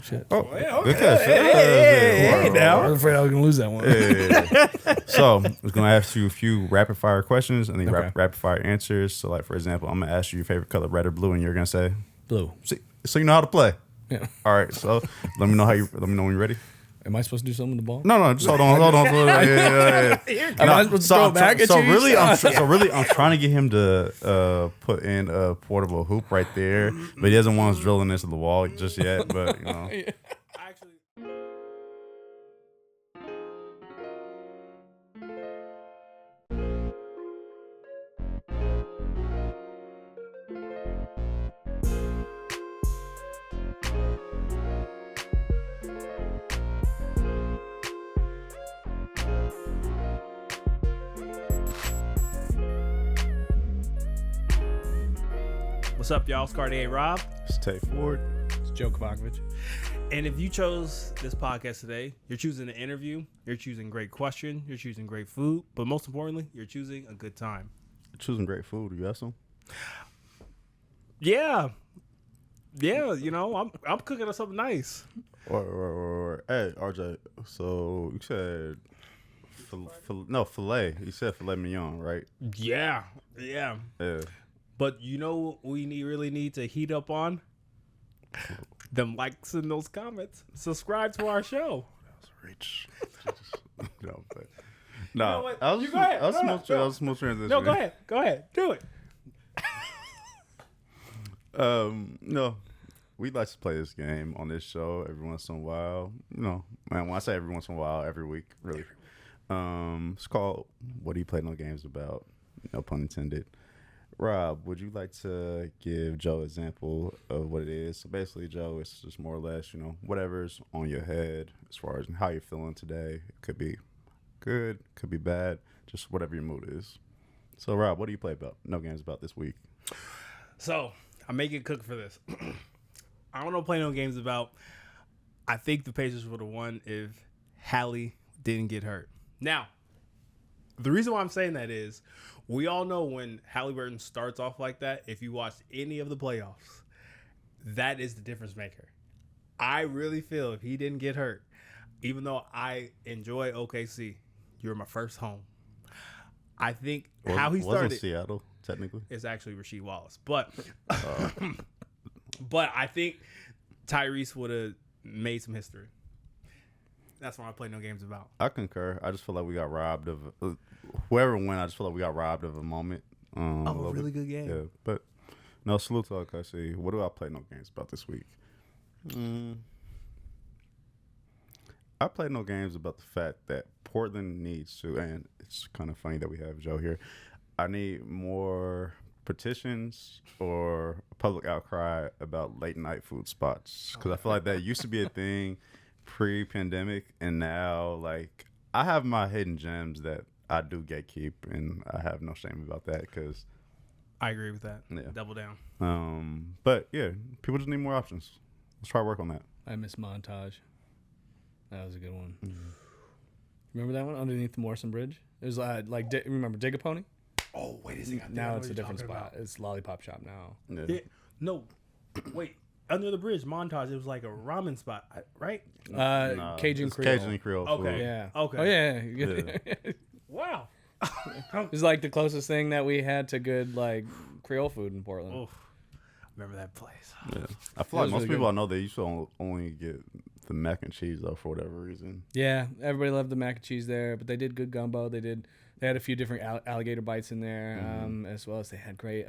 shit. Oh, Yeah, okay. good catch. Hey, now. I was afraid I was gonna lose that one. Yeah. So I was gonna ask you a few rapid fire questions and then Okay. rapid fire answers. So, like for example, I'm gonna ask you your favorite color, red or blue, and you're gonna say Blue. so you know how to play. Yeah. All right. So let me know when you're ready. Am I supposed to do something with the ball? No, just hold on. Yeah. Am I supposed to throw it back at you? Really, I'm trying to get him to put in a portable hoop right there, but he doesn't want us drilling into the wall just yet. But you know, Actually, what's up, y'all? It's Cartier Rob. stay forward. It's Joe Kovakovic. And if you chose this podcast today, you're choosing an interview, you're choosing great question, you're choosing great food, but most importantly, you're choosing a good time. Choosing great food. You got some? Yeah, you know, I'm cooking up something nice. Or hey, RJ. So you said filet. You said filet mignon, right? Yeah. Yeah. But you know what we really need to heat up on? Them likes and those comments. Subscribe to our show. That was reach. No, but You know no. what? I was You go ahead. I was No. smooth transition. No, go ahead. Do it. No, we like to play this game on this show every once in a while. Man, when I say every once in a while, every week, really. It's called "What Do You Play No Games About?" No pun intended. Rob, would you like to give Joe an example of what it is? So basically, Joe, it's just more or less, whatever's on your head as far as how you're feeling today. It could be good, could be bad, just whatever your mood is. So, Rob, what do you play about? No games about this week. So I'm making cook for this. I don't know play no games about. I think the Pacers would have won if Hallie didn't get hurt. Now, the reason why I'm saying that is we all know when Halliburton starts off like that, if you watch any of the playoffs, that is the difference maker. I really feel if he didn't get hurt, even though I enjoy OKC, you're my first home. I think how he started. Wasn't Seattle, technically? It's actually Rasheed Wallace. But I think Tyrese would have made some history. That's why I play no games about. I concur. I just feel like we got robbed of whoever won. I just feel like we got robbed of a moment. A really good game. Yeah, but no, salute to OKC. What do I play no games about this week? I play no games about the fact that Portland needs to, and it's kind of funny that we have Joe here. I need more petitions or a public outcry about late night food spots because I feel like that used to be a thing pre-pandemic, and now like I have my hidden gems that I do gatekeep, and I have no shame about that because I agree with that. Yeah. Double down. But yeah, people just need more options. Let's try to work on that. I miss Montage. That was a good one. Mm-hmm. Remember that one underneath the Morrison Bridge? It was remember Dig a Pony? Oh, wait a second. Now it's a different spot. It's Lollipop Shop now. Yeah. No, wait. Under the bridge, Montage. It was like a ramen spot, right? Cajun it's Creole. Cajun Creole Okay. food. Yeah. Okay. Oh yeah. Wow. It's like the closest thing that we had to good like Creole food in Portland. Oof. Remember that place? Yeah. I feel like was most really people good. I know they used to only get the mac and cheese though for whatever reason. Yeah, everybody loved the mac and cheese there, but they did good gumbo. They had a few different alligator bites in there, as well as they had great.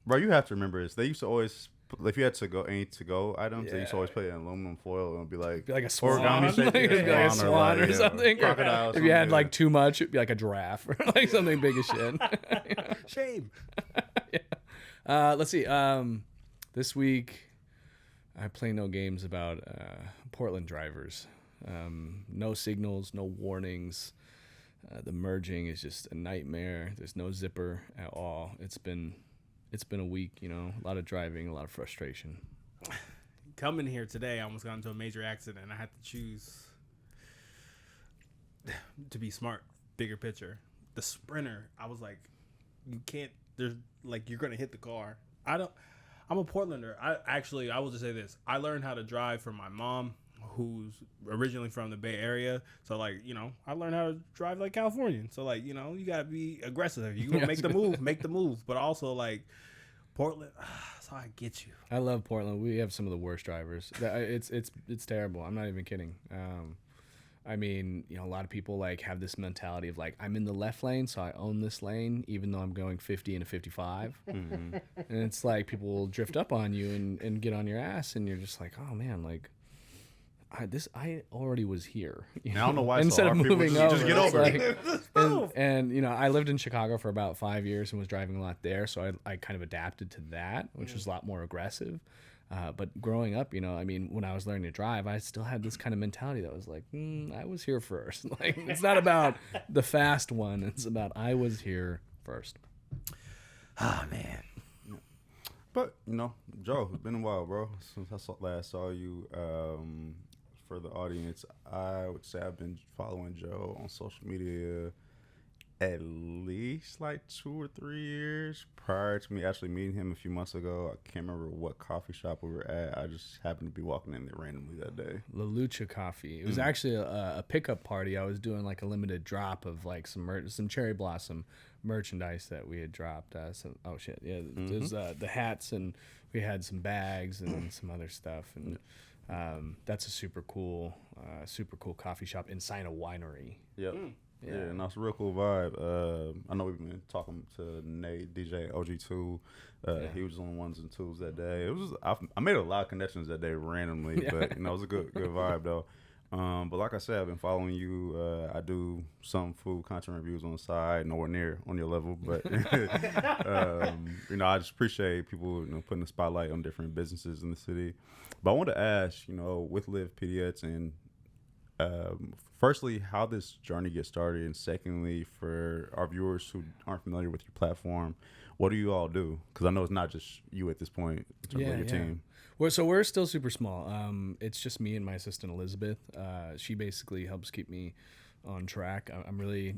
Bro, you have to remember this. They used to always, if you had any to-go items, they used to Yeah. always put it in aluminum foil and it'd be like like a swan, origami shape. like, it'd be like a swan or something. Crocodile. If you had like too much, it'd be like a giraffe or like something big as shit. Shame. Let's see. This week, I play no games about Portland drivers. No signals, no warnings. The merging is just a nightmare. There's no zipper at all. It's been a week, a lot of driving, a lot of frustration. Coming here today, I almost got into a major accident. I had to choose to be smart, bigger picture. The Sprinter, I was like, you can't. There's like you're gonna hit the car. I'm a Portlander. I will just say this. I learned how to drive from my mom who's originally from the Bay Area. So like, you know, I learned how to drive like Californian. So like, you know, you gotta be aggressive. You gonna make the move. But also like Portland, so I get you. I love Portland. We have some of the worst drivers. It's terrible. I'm not even kidding. I mean, you know, a lot of people like have this mentality of like, I'm in the left lane, so I own this lane, even though I'm going 50 and a 55. And it's like people will drift up on you and get on your ass, and you're just like, oh man, like I already was here. I don't know why. Instead of moving over, just get over it. And you know, I lived in Chicago for about 5 years and was driving a lot there, so I kind of adapted to that, which was a lot more aggressive. But growing up, you know, I mean, when I was learning to drive, I still had this kind of mentality that was like, I was here first. Like, it's not about the fast one. It's about I was here first. Oh, man. But, you know, Joe, it's been a while, bro, since I last saw you. For the audience, I would say I've been following Joe on social media at least like 2 or 3 years prior to me actually meeting him a few months ago. I can't remember what coffee shop we were at. I just happened to be walking in there randomly that day. La Lucha Coffee. It was actually a pickup party. I was doing like a limited drop of like some cherry blossom merchandise that we had dropped. There's the hats, and we had some bags and some other stuff. And that's a super cool coffee shop inside a winery. Yep. Yeah, and that's a real cool vibe. I know we've been talking to Nate, DJ OG2. He was on ones and twos that day. I made a lot of connections that day randomly, but you know, it was a good vibe though. But like I said, I've been following you. I do some food content reviews on the side, nowhere near on your level, but you know, I just appreciate people, you know, putting the spotlight on different businesses in the city. But I want to ask, you know, with LivePDX and firstly, how this journey gets started, and secondly, for our viewers who aren't familiar with your platform, what do you all do? Because I know it's not just you at this point in terms of your team. We're still super small. It's just me and my assistant Elizabeth. She basically helps keep me on track. I'm really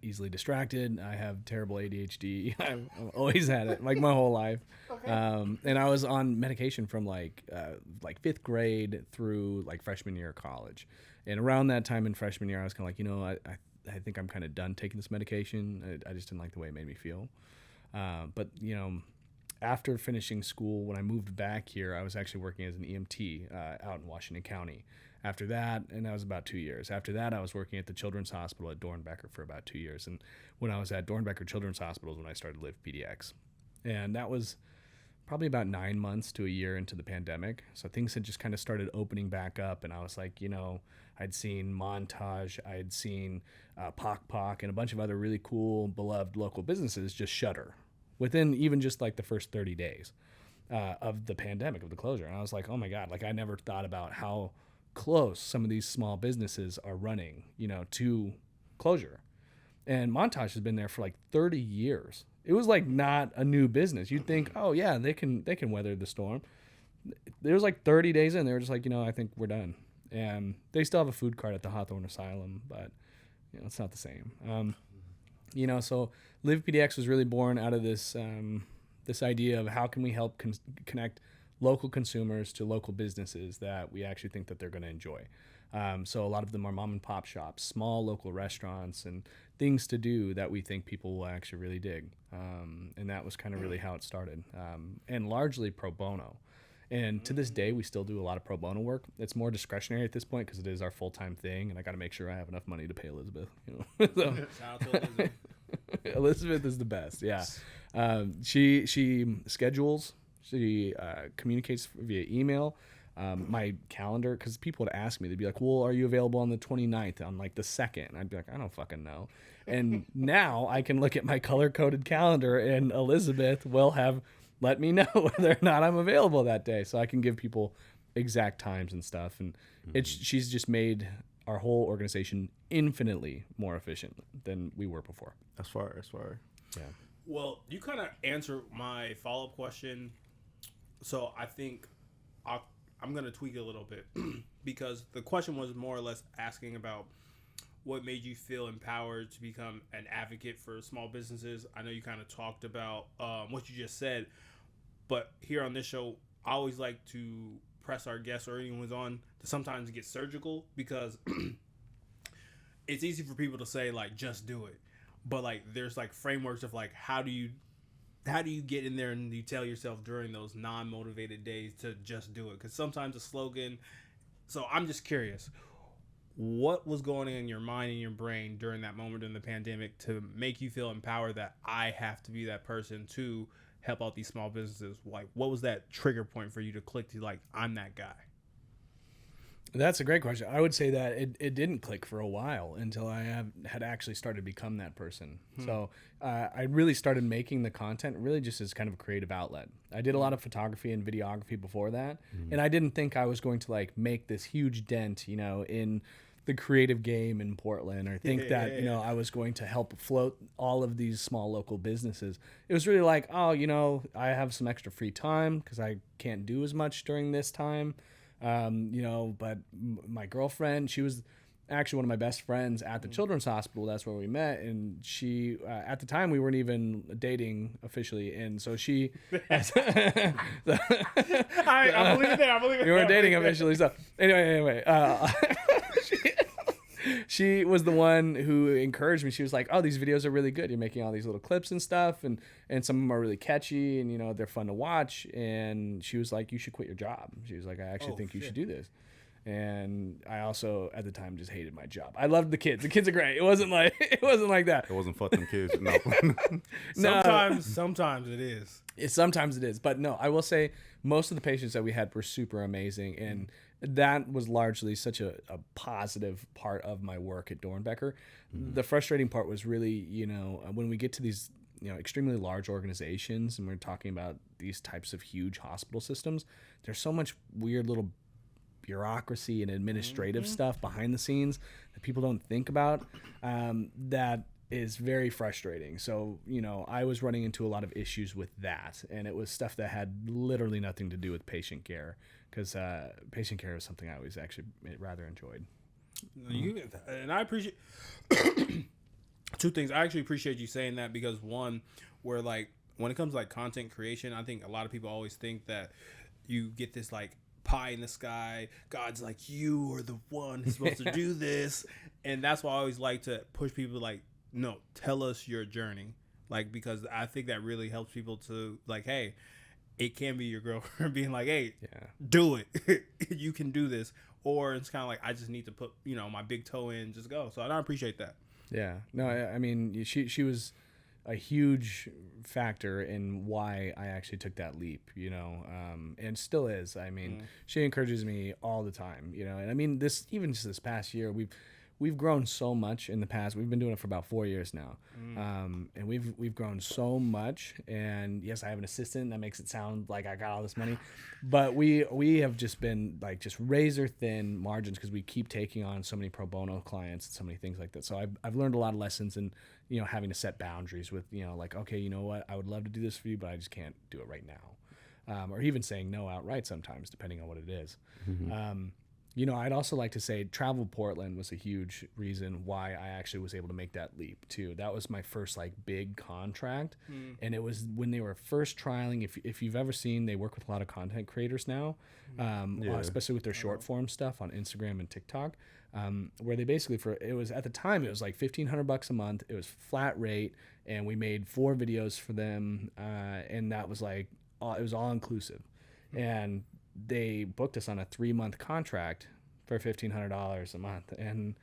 easily distracted. I have terrible ADHD. I've always had it, like my whole life. Okay. And I was on medication from like 5th grade through like freshman year of college. And around that time in freshman year, I was kind of like, you know, I think I'm kind of done taking this medication. I just didn't like the way it made me feel. But, you know, after finishing school, when I moved back here, I was actually working as an EMT out in Washington County. After that, and that was about 2 years. After that, I was working at the Children's Hospital at Dornbecker for about 2 years. And when I was at Dornbecker Children's Hospital is when I started LivePDX. And that was probably about 9 months to a year into the pandemic. So things had just kind of started opening back up. And I was like, you know, I'd seen Montage, I had seen Pock, and a bunch of other really cool, beloved local businesses just shutter within even just like the first 30 days of the pandemic, of the closure. And I was like, oh my God, like I never thought about how close some of these small businesses are running, you know, to closure. And Montage has been there for like 30 years. It was like not a new business. You'd think, oh yeah, they can weather the storm. There was like 30 days in, they were just like, you know, I think we're done. And they still have a food cart at the Hawthorne Asylum, but you know, it's not the same. You know, so LivePDX was really born out of this this idea of how can we help connect local consumers to local businesses that we actually think that they're going to enjoy. So a lot of them are mom and pop shops, small local restaurants, and things to do that we think people will actually really dig. And that was kind of really how it started, and largely pro bono. And to this day, we still do a lot of pro bono work. It's more discretionary at this point because it is our full-time thing, and I got to make sure I have enough money to pay Elizabeth. You know, so, shout out to Elizabeth. Elizabeth is the best. Yeah, she schedules. She communicates via email. My calendar, because people would ask me, they'd be like, well, are you available on the 29th, on like the 2nd? And I'd be like, I don't fucking know. And now I can look at my color-coded calendar, and Elizabeth will have let me know whether or not I'm available that day, so I can give people exact times and stuff. And she's just made our whole organization infinitely more efficient than we were before. That's far. Yeah. Well, you kind of answered my follow-up question, so I think I'm going to tweak it a little bit because the question was more or less asking about what made you feel empowered to become an advocate for small businesses. I know you kind of talked about what you just said, but here on this show, I always like to press our guests or anyone who's on to sometimes get surgical, because it's easy for people to say like just do it, but like there's like frameworks of like how do you get in there and you tell yourself during those non-motivated days to just do it, because sometimes a slogan. So I'm just curious, what was going on in your mind and your brain during that moment in the pandemic to make you feel empowered that I have to be that person to help out these small businesses? Like, what was that trigger point for you to click to like, I'm that guy? That's a great question. I would say that it didn't click for a while until I had actually started to become that person. So I really started making the content really just as kind of a creative outlet. I did a lot of photography and videography before that, and I didn't think I was going to like make this huge dent, you know, in the creative game in Portland, or think that, you know, I was going to help float all of these small local businesses. It was really like, oh, you know, I have some extra free time because I can't do as much during this time. You know, but my girlfriend, she was actually one of my best friends at the Children's Hospital. That's where we met. And she, at the time, we weren't even dating officially. And so she, I believe that. I believe it. We weren't dating officially. So anyway, she was the one who encouraged me. She was like, oh, these videos are really good. You're making all these little clips and stuff. And some of them are really catchy and, you know, they're fun to watch. And she was like, you should quit your job. She was like, I actually think you should do this. And I also, at the time, just hated my job. I loved the kids. The kids are great. It wasn't like that. It wasn't fuck them kids. No. Sometimes it is. Sometimes it is. But no, I will say most of the patients that we had were super amazing. And that was largely such a positive part of my work at Dornbecker. The frustrating part was really, you know, when we get to these, you know, extremely large organizations and we're talking about these types of huge hospital systems, there's so much weird little bureaucracy and administrative stuff behind the scenes that people don't think about, that is very frustrating. So, you know, I was running into a lot of issues with that, and it was stuff that had literally nothing to do with patient care, because patient care is something I always actually rather enjoyed. And I appreciate two things. I actually appreciate you saying that, because one, where like when it comes to like content creation, I think a lot of people always think that you get this like pie in the sky, God's like, you are the one who's supposed to do this. And that's why I always like to push people like, no, tell us your journey. Like, because I think that really helps people to like, hey, it can be your girlfriend being like, hey, do it. You can do this. Or it's kind of like, I just need to put, you know, my big toe in, just go. So I appreciate that. Yeah. No, I mean, she was a huge factor in why I actually took that leap, you know, and still is. I mean, she encourages me all the time, you know, and I mean, even just this past year, we've grown so much in the past. We've been doing it for about 4 years now. And we've grown so much. And yes, I have an assistant. That makes it sound like I got all this money, but we have just been like just razor thin margins, because we keep taking on so many pro bono clients and so many things like that. So I've learned a lot of lessons, and, you know, having to set boundaries with, you know, like, okay, you know what, I would love to do this for you, but I just can't do it right now. Or even saying no outright sometimes, depending on what it is. You know, I'd also like to say Travel Portland was a huge reason why I actually was able to make that leap too. That was my first like big contract. And it was when they were first trialing. If you've ever seen, they work with a lot of content creators now, especially with their short form stuff on Instagram and TikTok, where they basically, it was at the time, it was like $1,500 a month. It was flat rate, and we made 4 videos for them. And that was like, it was all inclusive. And they booked us on a 3-month contract for $1,500 a month. And,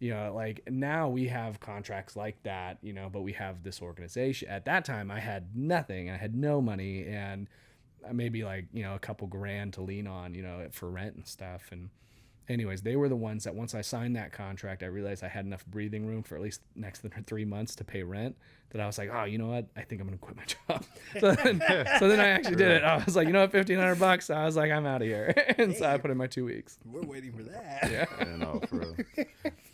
you know, like now we have contracts like that, you know, but we have this organization. At that time, I had nothing. I had no money, and maybe like, you know, a couple grand to lean on, you know, for rent and stuff. And anyways, they were the ones that once I signed that contract, I realized I had enough breathing room for at least next 3 months to pay rent, that I was like, oh, you know what? I think I'm going to quit my job. So then I actually did it. I was like, you know what? $1,500. I was like, I'm out of here. And so I put in my 2 weeks. We're waiting for that. Yeah. No, for real.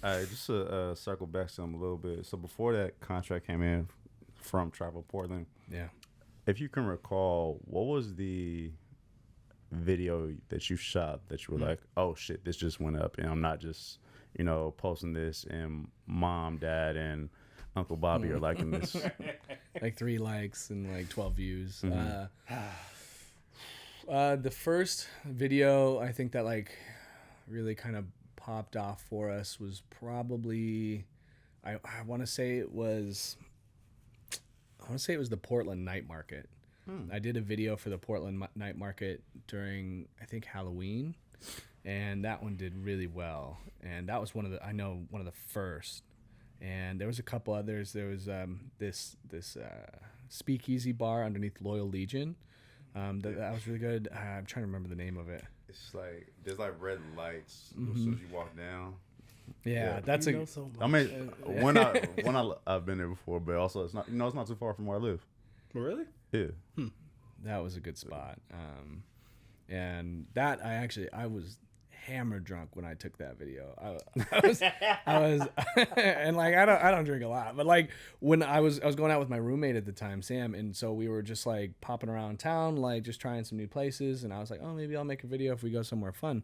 All right, just to circle back to them a little bit. So before that contract came in from Travel Portland, if you can recall, what was the video that you shot that you were like, oh shit, this just went up, and I'm not just, you know, posting this and mom, dad, and Uncle Bobby are liking this? Like 3 likes and like 12 views. The first video I think that like really kind of popped off for us was probably I want to say it was the Portland night market. I did a video for the Portland night market during I think Halloween, and that one did really well. And that was one of the first. And there was a couple others. There was this speakeasy bar underneath Loyal Legion. That was really good. I'm trying to remember the name of it. It's like there's like red lights as soon as you walk down. Yeah, that's a. So much. I mean, I've been there before, but also it's not it's not too far from where I live. Really? Yeah. That was a good spot. And that I was hammered drunk when I took that video. I was and like I don't drink a lot, but like when I was going out with my roommate at the time, Sam, and so we were just like popping around town, like just trying some new places, and I was like, oh, maybe I'll make a video if we go somewhere fun.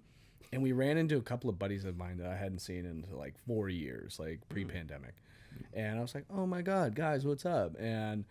And we ran into a couple of buddies of mine that I hadn't seen in like 4 years, like pre-pandemic. And I was like, oh my God, guys, what's up? And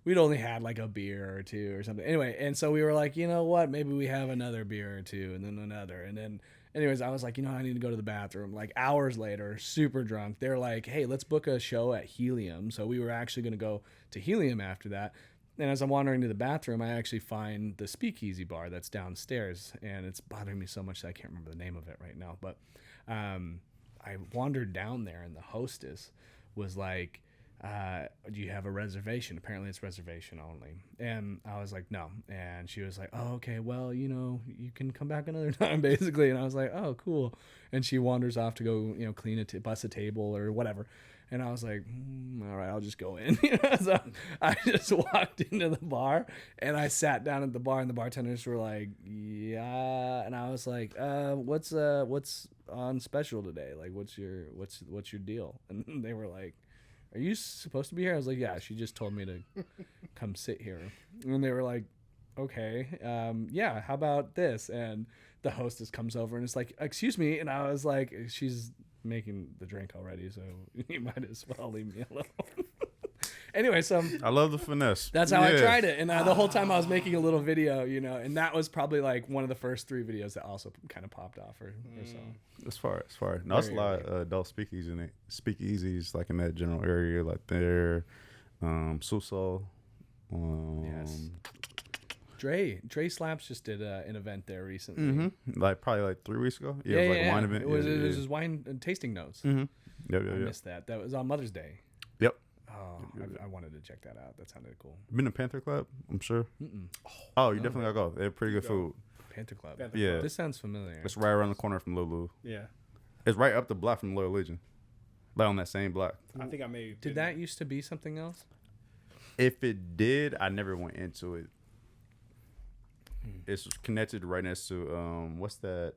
we'd only had like a beer or two or something. Anyway, and so we were like, you know what? Maybe we have another beer or two and then another. And then anyways, I was like, I need to go to the bathroom. Like hours later, super drunk. They're like, hey, let's book a show at Helium. So we were actually going to go to Helium after that. And as I'm wandering to the bathroom, I actually find the speakeasy bar that's downstairs. And it's bothering me so much that I can't remember the name of it right now. But I wandered down there, and the hostess was like, do you have a reservation? Apparently it's reservation only. And I was like, no. And she was like, oh, okay, well, you can come back another time, basically. And I was like, oh, cool. And she wanders off to go, clean bus a table or whatever. And I was like, all right, I'll just go in. So I just walked into the bar, and I sat down at the bar, and the bartenders were like, yeah. And I was like, what's on special today? Like, what's your deal? And they were like, are you supposed to be here? I was like, yeah, she just told me to come sit here. And they were like, okay, yeah, how about this? And the hostess comes over and it's like, excuse me. And I was like, she's making the drink already, so you might as well leave me alone. Anyway, so I love the finesse. that's how I tried it. And the whole time I was making a little video, and that was probably like one of the first 3 videos that also kind of popped off or so. As far. No, it's a lot of adult speakeasies like in that general area, like there, Suso. Yes. Dre Slaps just did an event there recently. Mm-hmm. Like probably like 3 weeks ago. Yeah, it was like a a wine event. It was his wine tasting notes. Mm-hmm. Yep. I missed that. That was on Mother's Day. Yep. Oh, I wanted to check that out. That sounded cool. Been to Panther Club? I'm sure. Oh, you definitely gotta go. They have pretty good food. Panther Club. Yeah. This sounds familiar. It's right around the corner from Lulu. Yeah. It's right up the block from Loyal Legion. Like on that same block. I think I may. Did that used to be something else? If it did, I never went into it. It's connected right next to what's that?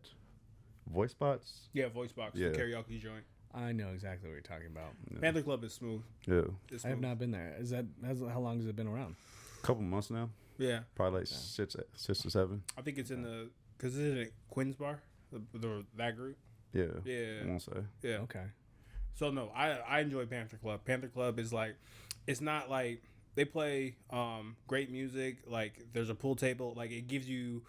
Voice Box? Yeah, Voice Box, Yeah. the karaoke joint. I know exactly what you're talking about. Panther Club is smooth. Yeah. It's I have smooth. not been there. How long has it been around? Couple months now. Yeah, Probably like 6 or 7. I think it's in because it's in Quinn's Bar, that group. Yeah. Yeah. I won't say. Yeah. Okay. So no, I enjoy Panther Club. Panther Club is like, it's not like they play great music. Like there's a pool table. Like it gives you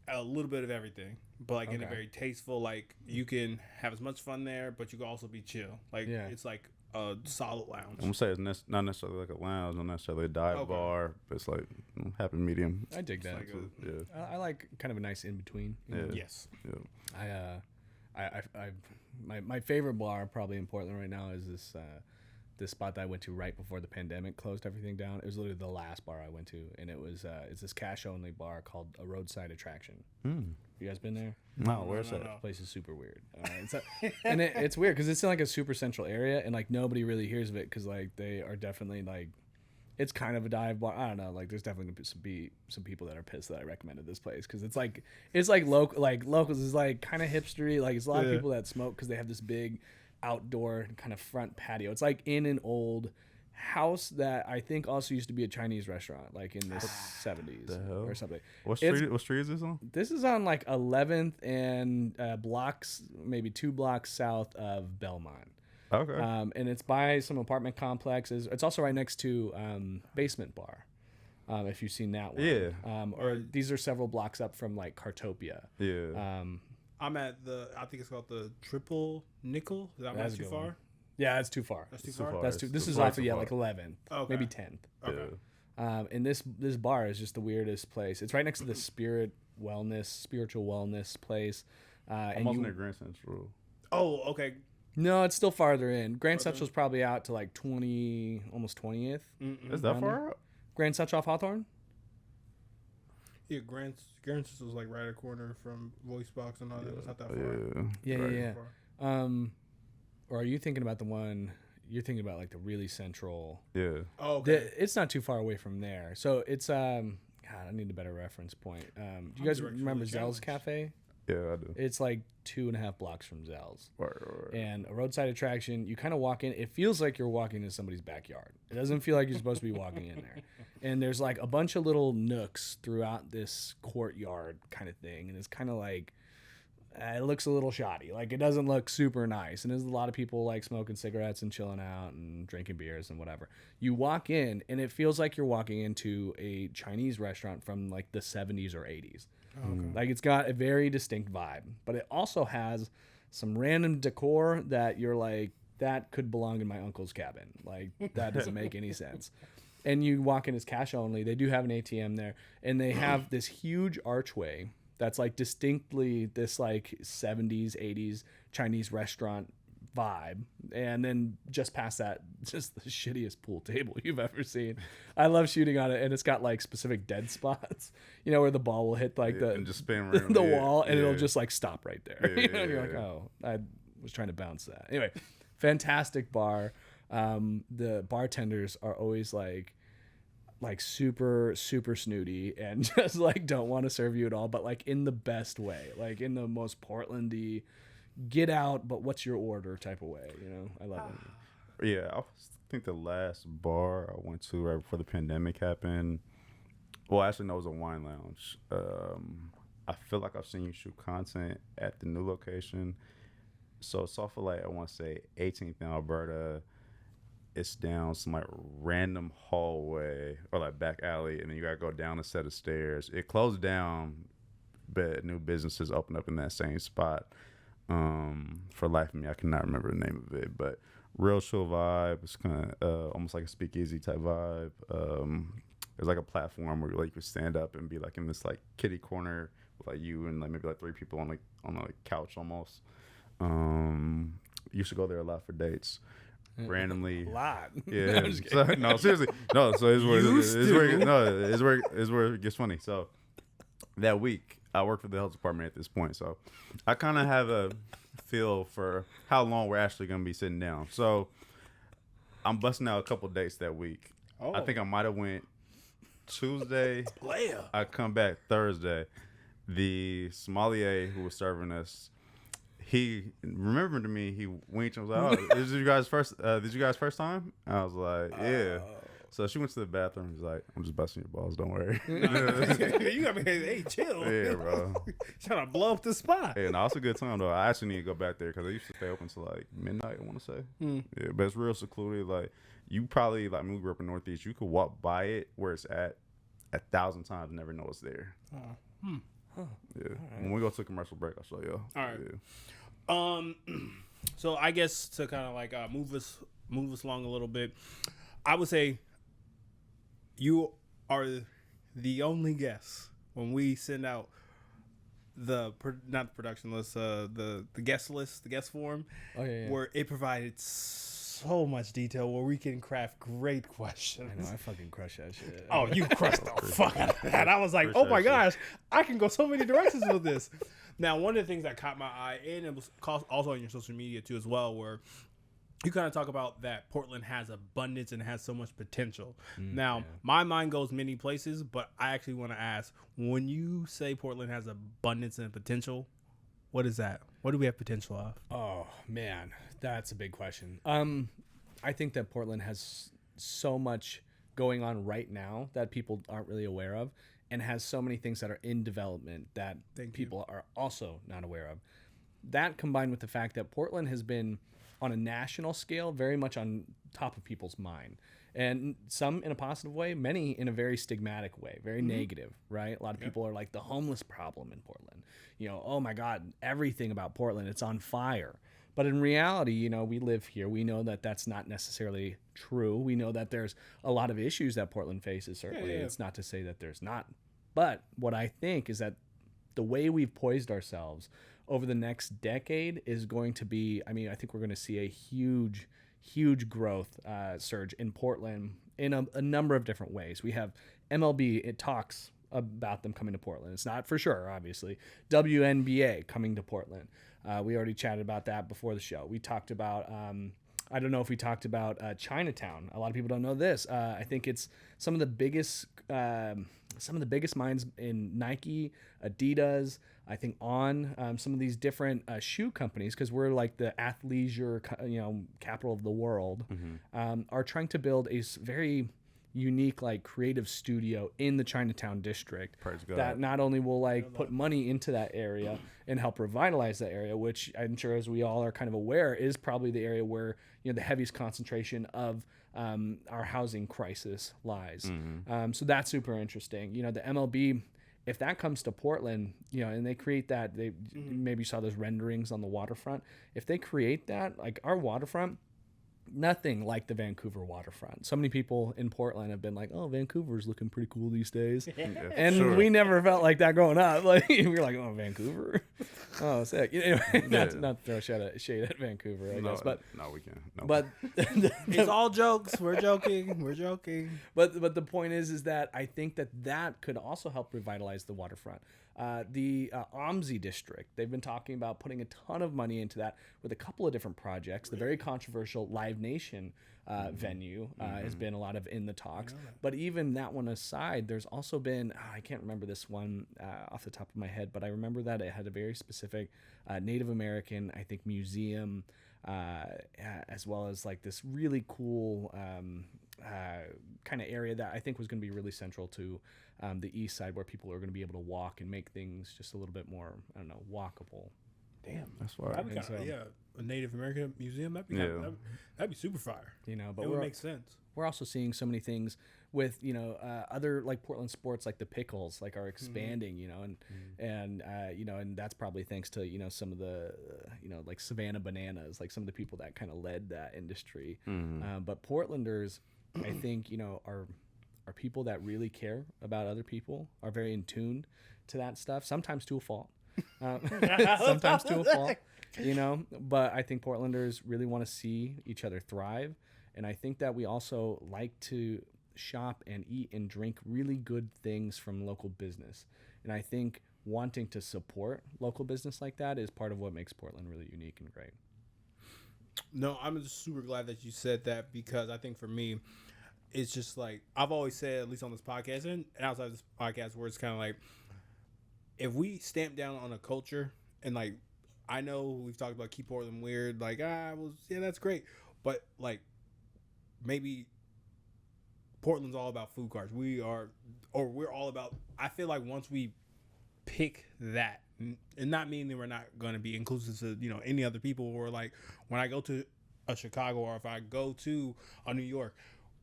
a little bit of everything, but like in a Okay. very tasteful. Like you can have as much fun there, but you can also be chill. Like it's like a solid lounge. I'm gonna say it's not necessarily like a lounge, not necessarily a dive bar, but it's like happy medium. I dig that. like Yeah. I like kind of a nice in between. Yeah. Yes. Yeah. My favorite bar probably in Portland right now is this spot that I went to right before the pandemic closed everything down. It was literally the last bar I went to, and it was it's this cash only bar called a Roadside Attraction. You guys been there? No, where's that? This place is super weird, and it's weird because it's in like a super central area, and like nobody really hears of it because like they are definitely like, it's kind of a dive bar. I don't know, like there's definitely gonna be some people that are pissed that I recommended this place because it's like locals is like kind of hipstery, like it's a lot of people that smoke because they have this big outdoor kind of front patio. It's like in an old house that I think also used to be a Chinese restaurant, like in the 70s or something. What street is this on? This is on like 11th and blocks, maybe 2 blocks south of Belmont. Okay. And it's by some apartment complexes. It's also right next to Basement Bar. if you've seen that one. Yeah. Or these are several blocks up from like Cartopia. Yeah. I'm at I think it's called the Triple Nickel. Is that That's too a good far? one. Yeah, that's too far. That's too Too far. far. That's too. This It's is far off too of far. like 11th, Okay. maybe 10th. Okay. And this bar is just the weirdest place. It's right next to the spiritual wellness place. And Almost near Grand Central. Oh, okay. no, it's still farther in. Grand Central's probably out to like 20, almost 20th. Is that far out? Grand Central off Hawthorne? Yeah, Grand was like right a corner from Voice Box and all that. It's not that far. Yeah. Yeah. Not far. Or are you thinking about the one? You're thinking about like the really central. Yeah. Oh, okay. It's not too far away from there. So it's God, I need a better reference point. Do you guys direct remember for the Zell's challenge. Cafe? Yeah, I do. It's like 2.5 blocks from Zell's. Right. And a roadside attraction, you kind of walk in. It feels like you're walking in somebody's backyard. It doesn't feel like you're supposed to be walking in there. And there's like a bunch of little nooks throughout this courtyard kind of thing. And it's kind of like, it looks a little shoddy. Like it doesn't look super nice. And there's a lot of people like smoking cigarettes and chilling out and drinking beers and whatever. You walk in and it feels like you're walking into a Chinese restaurant from like the 70s or 80s. Okay. Like it's got a very distinct vibe, but it also has some random decor that you're like, that could belong in my uncle's cabin. Like that doesn't make any sense. And you walk in as cash only. They do have an ATM there, and they have this huge archway that's like distinctly this like 70s, 80s Chinese restaurant vibe. And then just past that, just the shittiest pool table you've ever seen. I love shooting on it, and it's got like specific dead spots, you know, where the ball will hit like and just spin randomly. the wall, and it'll Yeah. just like stop right there. Yeah, You know, and you're like, yeah. oh, I was trying to bounce that. Anyway, fantastic bar. The bartenders are always like super snooty and just like don't want to serve you at all, but like in the best way, like in the most Portlandy, get out, but what's your order type of way. You know, I love it. Yeah, I think the last bar I went to right before the pandemic happened. Well, actually, no, it was a wine lounge. I feel like I've seen you shoot content at the new location. So it's off of like, I want to say 18th in Alberta. It's down some like random hallway or like back alley, and then you gotta go down a set of stairs. It closed down, but new businesses opened up in that same spot. For life of me, I cannot remember the name of it, but real chill vibe. It's kind of almost like a speakeasy type vibe. There's like a platform where like you could stand up and be like in this like kiddie corner with like you and like maybe like 3 people on a couch almost. Used to go there a lot for dates. Randomly, A lot. yeah. I'm just So, no, seriously, no. So it's where it gets funny. So that week, I work for the health department at this point, so I kind of have a feel for how long we're actually gonna be sitting down. So I'm busting out a couple dates that week. Oh. I think I might have went Tuesday. Player. I come back Thursday. The sommelier who was serving us, he remembered to me. He winked and was like, "Oh, this is you guys first? This you guys first time?" I was like, "Yeah." So she went to the bathroom. He's like, "I'm just busting your balls. Don't worry." You got me. Hey, chill. Yeah, bro. Trying to blow up the spot. Hey, no, it's a good time though. I actually need to go back there because I used to stay open till like midnight. I want to say. Yeah, but it's real secluded. Like you probably like when we grew up in Northeast, you could walk by it where it's at 1,000 times, and never know it's there. Yeah. When we go to a commercial break, I'll show you. All right. Yeah. So I guess to kind of like move us along a little bit, I would say you are the only guest when we send out not the production list, the guest list, the guest form, where it provided so much detail where we can craft great questions. I know, I fucking crush that shit. Oh, you crushed the fuck out of that. I was like, oh my Appreciate you. gosh, I can go so many directions with this. Now, one of the things that caught my eye, and it was also on your social media too as well, where you kind of talk about that Portland has abundance and has so much potential. Now, my mind goes many places, but I actually want to ask, when you say Portland has abundance and potential, what is that? What do we have potential of? Oh man, that's a big question. I think that Portland has so much going on right now that people aren't really aware of, and has so many things that are in development that people are also not aware of. That combined with the fact that Portland has been on a national scale, very much on top of people's mind. And some in a positive way, many in a very stigmatic way, very negative, right? A lot of people are like the homeless problem in Portland. You know, oh my God, everything about Portland, it's on fire. But in reality, you know, we live here. We know that that's not necessarily true. We know that there's a lot of issues that Portland faces, certainly. Yeah. It's not to say that there's not. But what I think is that the way we've poised ourselves over the next decade is going to be, I mean, I think we're going to see a huge growth surge in Portland in a number of different ways. We have MLB, it talks about them coming to Portland. It's not for sure, obviously. WNBA coming to Portland. We already chatted about that before the show. We talked about, I don't know if we talked about Chinatown. A lot of people don't know this. I think it's some of the biggest minds in Nike, Adidas, I think some of these different shoe companies, because we're like the athleisure, capital of the world, are trying to build a very unique, like, creative studio in the Chinatown district that not only will like put money into that area and help revitalize that area, which I'm sure, as we all are kind of aware, is probably the area where, you know, the heaviest concentration of our housing crisis lies. So that's super interesting. You know, the MLB, if that comes to Portland, you know, and they create that, they maybe saw those renderings on the waterfront. If they create that, like our waterfront, nothing like the Vancouver waterfront. So many people in Portland have been like, "Oh, Vancouver's looking pretty cool these days," and we never felt like that growing up. Like we were like, "Oh, Vancouver, oh, sick." Anyway, not to throw shade at Vancouver, I guess, but no, we can't. No. But It's all jokes. We're joking. We're joking. But the point is that I think that could also help revitalize the waterfront. The OMSI district, they've been talking about putting a ton of money into that with a couple of different projects. The very controversial Live Nation venue has been a lot of in the talks. But even that one aside, there's also been, I can't remember this one off the top of my head, but I remember that it had a very specific Native American, I think, museum, as well as like this really cool kind of area that I think was going to be really central to the east side, where people are going to be able to walk and make things just a little bit more, I don't know, walkable. Damn, that's why. A Native American museum. That'd be super fire. You know, but it would make sense. We're also seeing so many things with, you know, other like Portland sports, like the Pickles, like are expanding, you know, and you know, and that's probably thanks to, you know, some of the, you know, like Savannah Bananas, like some of the people that kind of led that industry. But Portlanders, I think, you know, are people that really care about other people, are very in tune to that stuff, sometimes to a fault. Sometimes to a fault, you know, but I think Portlanders really want to see each other thrive. And I think that we also like to shop and eat and drink really good things from local business. And I think wanting to support local business like that is part of what makes Portland really unique and great. No, I'm just super glad that you said that, because I think for me, it's just like I've always said, at least on this podcast and outside this podcast, where it's kind of like, if we stamp down on a culture, and like, I know we've talked about keep Portland weird, like, that's great, but like, maybe Portland's all about food carts. We're all about, I feel like once we pick that, and not meaning that we're not going to be inclusive to, you know, any other people, or like when I go to a Chicago, or if I go to a New York,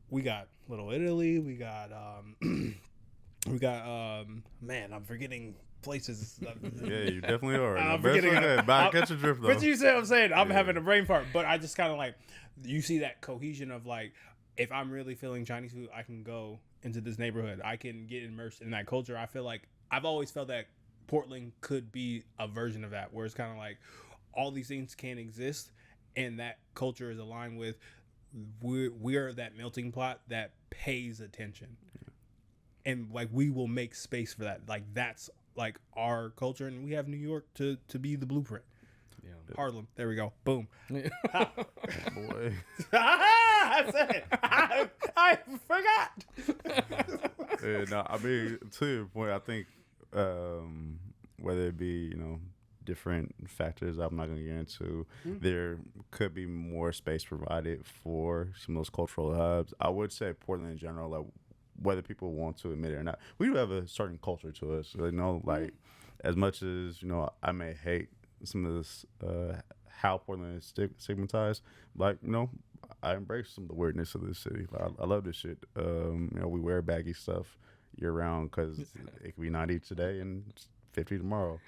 we got Little Italy, we got man, I'm forgetting places. Yeah, you definitely are. I'm forgetting. Catch a drift though. But you see what I'm saying? I'm having a brain fart. But I just kind of like, you see that cohesion of like, if I'm really feeling Chinese food, I can go into this neighborhood. I can get immersed in that culture. I feel like I've always felt that Portland could be a version of that, where it's kind of like all these things can exist, and that culture is aligned with we're that melting pot that pays attention, and like we will make space for that. Like that's like our culture, and we have New York to be the blueprint. Yeah, Harlem. There we go. Boom. Boy. I said it. I forgot. No, I mean, to your point, I think whether it be, you know, different factors I'm not going to get into, there could be more space provided for some of those cultural hubs. I would say Portland in general, like, whether people want to admit it or not, we do have a certain culture to us. You know, like, as much as, you know, I may hate some of this how Portland is stigmatized. Like, I embrace some of the weirdness of this city. Like, I love this shit. We wear baggy stuff year round because it could be 90 today and 50 tomorrow.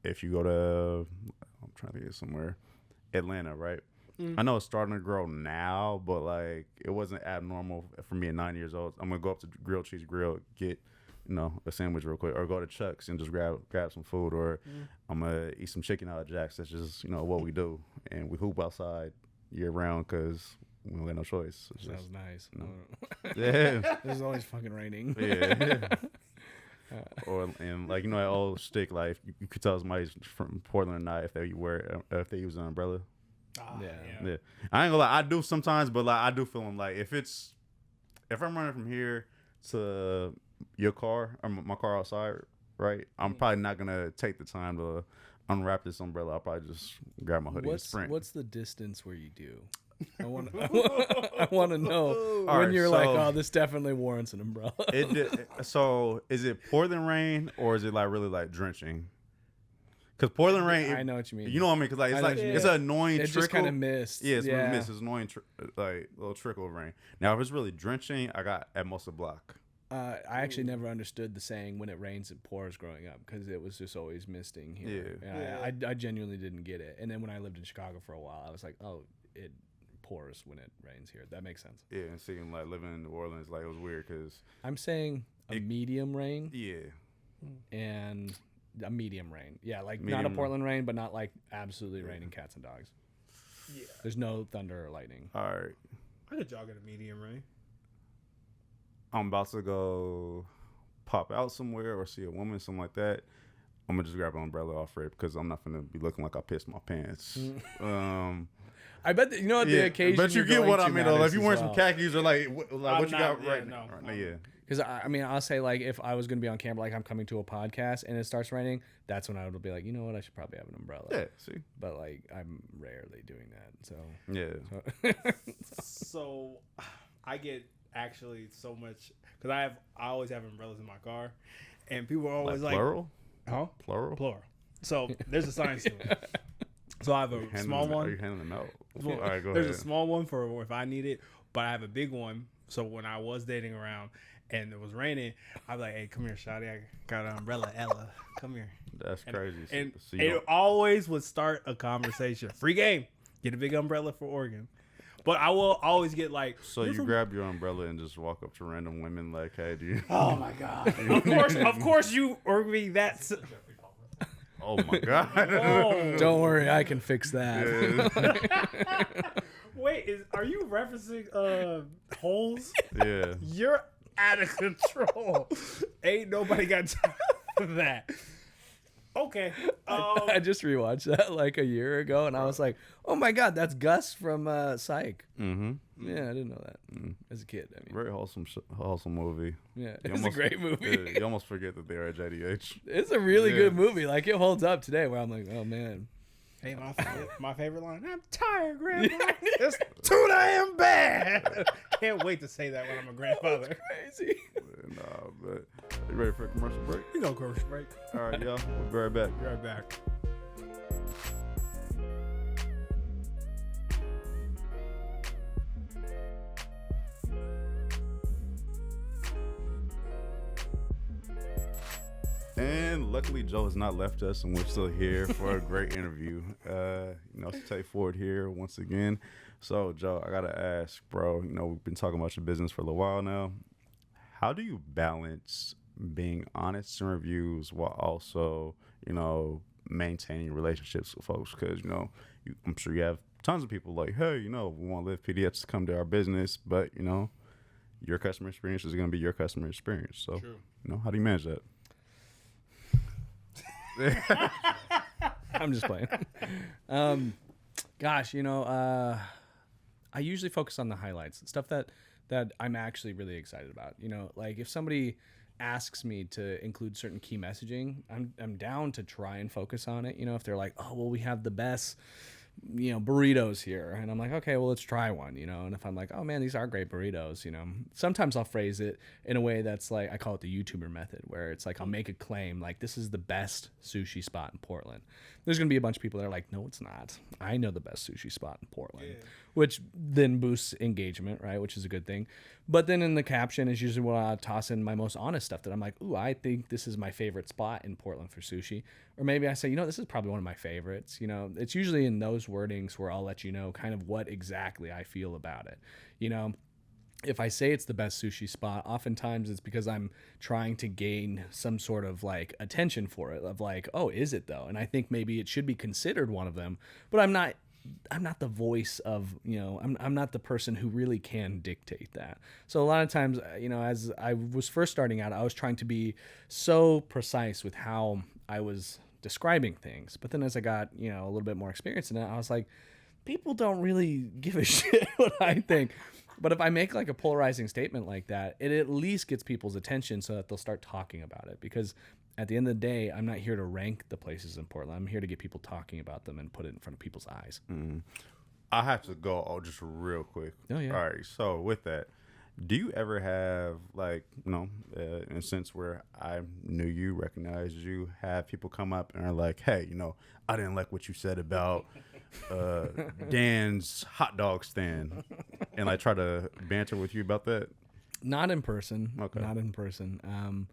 If you go to, I'm trying to get somewhere, Atlanta, right? I know it's starting to grow now, but like it wasn't abnormal for me at 9 years old. I'm gonna go up to Grilled Cheese Grill, get a sandwich real quick, or go to Chuck's and just grab some food, or I'm gonna eat some chicken out of Jack's. That's just what we do, and we hoop outside year round because we don't got no choice. Sounds nice. Yeah, This is always fucking raining. yeah. Like that old stick, like you could tell somebody's from Portland or not if they use an umbrella. Yeah. I ain't gonna lie, I do sometimes, but like I do feel them. Like if I'm running from here to your car or my car outside, right? I'm probably not gonna take the time to unwrap this umbrella. I'll probably just grab my hoodie and sprint. What's the distance where you do? I want to know when right, you're like, oh, this definitely warrants an umbrella. So is it Portland rain or is it like really like drenching? Because Portland rain, I know what you mean. You know what I mean? Because like it's an annoying trickle. Just kind of missed. Yeah, it's mist. It's annoying, like little trickle of rain. Now if it's really drenching, I got at most a block. I actually never understood the saying when it rains it pours growing up because it was just always misting here. Yeah. I genuinely didn't get it. And then when I lived in Chicago for a while, I was like, oh, it pours when it rains here. That makes sense. Yeah, and seeing like living in New Orleans, like it was weird because I'm saying medium rain. Yeah. And a medium rain. Yeah, like medium. Not a Portland rain, but not like absolutely raining cats and dogs. Yeah. There's no thunder or lightning. All right. I could jog in a medium rain. I'm about to go pop out somewhere or see a woman, something like that. I'm gonna just grab an umbrella off it because I'm not gonna be looking like I pissed my pants. I bet that, the occasion. But you get what I mean, though. If you wearing some khakis or like what you got right now, yeah. Because I'll say like if I was gonna be on camera, like I'm coming to a podcast and it starts raining, that's when I would be like, you know what, I should probably have an umbrella. Yeah, see. But like I'm rarely doing that, so yeah. So I get actually so much because I always have umbrellas in my car, and people are always like plural, plural. So there's a science to it. So I have a small one. Are you handing them out? All right, go There's ahead. a small one for if I need it, but I have a big one. So when I was dating around and it was raining, I'd be like, "Hey, come here, shawty. I got an umbrella, Ella. Come here." That's crazy. And it always would start a conversation. Free game. Get a big umbrella for Oregon. But I will always get like. So you grab your umbrella and just walk up to random women like, "Hey, do you?" Oh my god! of course, you or me. That's. Oh my god! Don't worry, I can fix that. Wait, are you referencing holes? Yeah. You're out of control. Ain't nobody got time for that. Okay. I just rewatched that like a year ago, and I was like, "Oh my god, that's Gus from Psych." Mm-hmm. Yeah, I didn't know that as a kid. I mean, Very wholesome movie. Yeah, it's a great movie. You almost forget that they're at JDH. It's a really good movie. Like it holds up today. Where I'm like, oh man. Hey, my favorite line. I'm tired, Grandpa. It's too damn bad. Can't wait to say that when I'm a grandfather. Crazy. Nah, but you ready for a commercial break? You know, commercial break. All right, y'all. We'll be right back. Be right back. And luckily, Joe has not left us, and we're still here for a great interview. To take forward here once again. So, Joe, I gotta ask, bro. We've been talking about your business for a little while now. How do you balance being honest in reviews while also, maintaining relationships with folks? Because I'm sure you have tons of people like, hey, we want LivePDX to come to our business, but your customer experience is gonna be your customer experience. So, True. How do you manage that? I'm just playing. Gosh, I usually focus on the highlights, stuff that I'm actually really excited about. Like if somebody asks me to include certain key messaging, I'm down to try and focus on it. If they're like, oh well, we have the best burritos here. And I'm like, okay, well, let's try one, And if I'm like, oh man, these are great burritos, sometimes I'll phrase it in a way that's like, I call it the YouTuber method, where it's like, I'll make a claim like, this is the best sushi spot in Portland. There's going to be a bunch of people that are like, no, it's not. I know the best sushi spot in Portland, which then boosts engagement, right? Which is a good thing. But then in the caption is usually when I toss in my most honest stuff that I'm like, ooh, I think this is my favorite spot in Portland for sushi. Or maybe I say, this is probably one of my favorites. It's usually in those wordings where I'll let you know kind of what exactly I feel about it. If I say it's the best sushi spot, oftentimes it's because I'm trying to gain some sort of like attention for it, of like, oh, is it though? And I think maybe it should be considered one of them, but I'm not the voice of, I'm not the person who really can dictate that. So a lot of times, as I was first starting out, I was trying to be so precise with how I was describing things. But then as I got, a little bit more experience in it, I was like, people don't really give a shit what I think. But if I make like a polarizing statement like that, it at least gets people's attention so that they'll start talking about it. Because at the end of the day, I'm not here to rank the places in Portland. I'm here to get people talking about them and put it in front of people's eyes. I have to go just real quick. Oh, yeah. All right. So with that, do you ever have like, in a sense where I knew you, recognized you, have people come up and are like, hey, I didn't like what you said about Dan's hot dog stand, and like try to banter with you about that? Not in person. Okay. Not in person.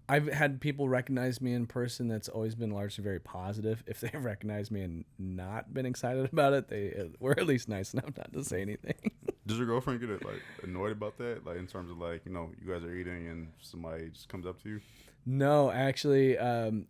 I've had people recognize me in person. That's always been largely very positive. If they've recognized me and not been excited about it, they were at least nice enough not to say anything. Does your girlfriend get like annoyed about that? Like in terms of like, you guys are eating and somebody just comes up to you? No, actually,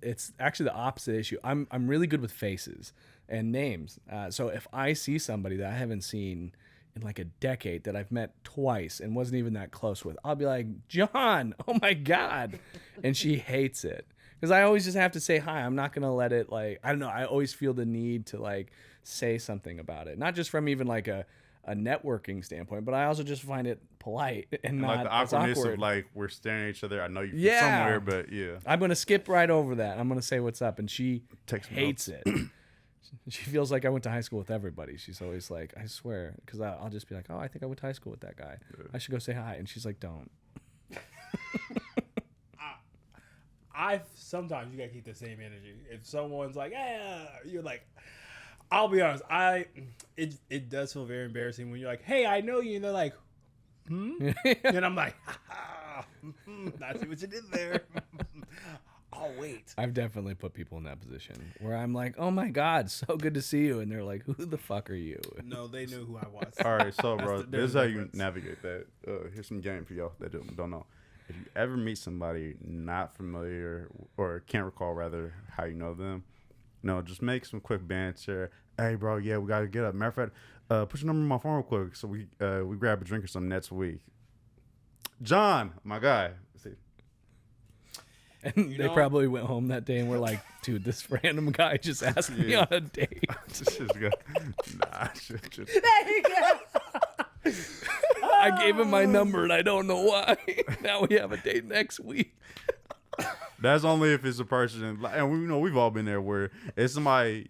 it's actually the opposite issue. I'm really good with faces and names. So if I see somebody that I haven't seen in like a decade, that I've met twice and wasn't even that close with, I'll be like, John, oh my God. And she hates it because I always just have to say hi. I'm not going to let it like, I don't know. I always feel the need to like say something about it. Not just from even like a networking standpoint, but I also just find it polite and not like the awkwardness awkward. Of like, we're staring at each other. I know you from somewhere, but yeah. I'm going to skip right over that. I'm going to say what's up. And she hates notes. it. She feels like I went to high school with everybody. She's always like, I swear, because I'll just be like, oh, I think I went to high school with that guy. Yeah. I should go say hi. And she's like, don't. Sometimes you gotta keep the same energy. If someone's like, yeah, you're like, I'll be honest, it does feel very embarrassing when you're like, hey, I know you, and they're like, and I'm like, I see what you did there. I'll wait. I've definitely put people in that position where I'm like, oh my God, so good to see you. And they're like, who the fuck are you? No, they knew who I was. All right, so bro, this is how you navigate that. Here's some game for y'all that don't know. If you ever meet somebody not familiar or can't recall rather how you know them, just make some quick banter. Hey bro, yeah, we gotta get up. Matter of fact, put your number in my phone real quick so we grab a drink or something next week. John, my guy. Let's see. And they probably went home that day and were like, dude, this random guy just asked me on a date. This is good. Nah, There you go. I gave him my number and I don't know why. Now we have a date next week. That's only if it's a person, and we've all been there where it's somebody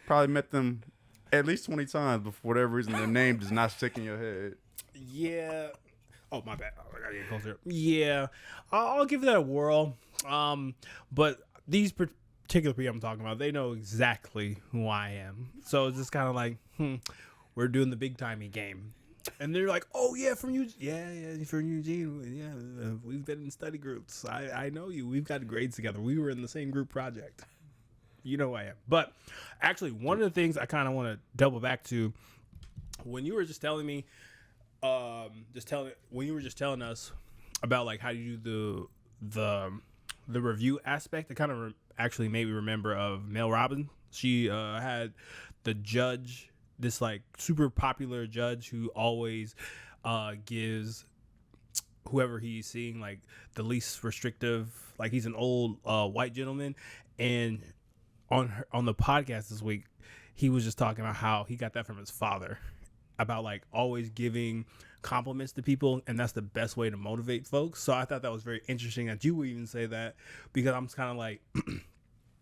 probably met them at least 20 times, but for whatever reason their name does not stick in your head. Yeah. Oh, my bad. I gotta get closer. Yeah. I'll give that a whirl. But these particular people I'm talking about, they know exactly who I am. So it's just kind of like, we're doing the big timey game. And they're like, oh, yeah, from Eugene. Yeah, from Eugene. Yeah, we've been in study groups. I know you. We've got grades together. We were in the same group project. You know who I am. But actually, one of the things I kind of want to double back to, when you were just telling me, when you were just telling us about like how you do the review aspect, it kind of actually made me remember of Mel Robbins. She had the judge, this like super popular judge who always gives whoever he's seeing like the least restrictive, like he's an old white gentleman. And on the podcast this week, he was just talking about how he got that from his father, about like always giving compliments to people, and that's the best way to motivate folks. So I thought that was very interesting that you would even say that, because I'm kind of like,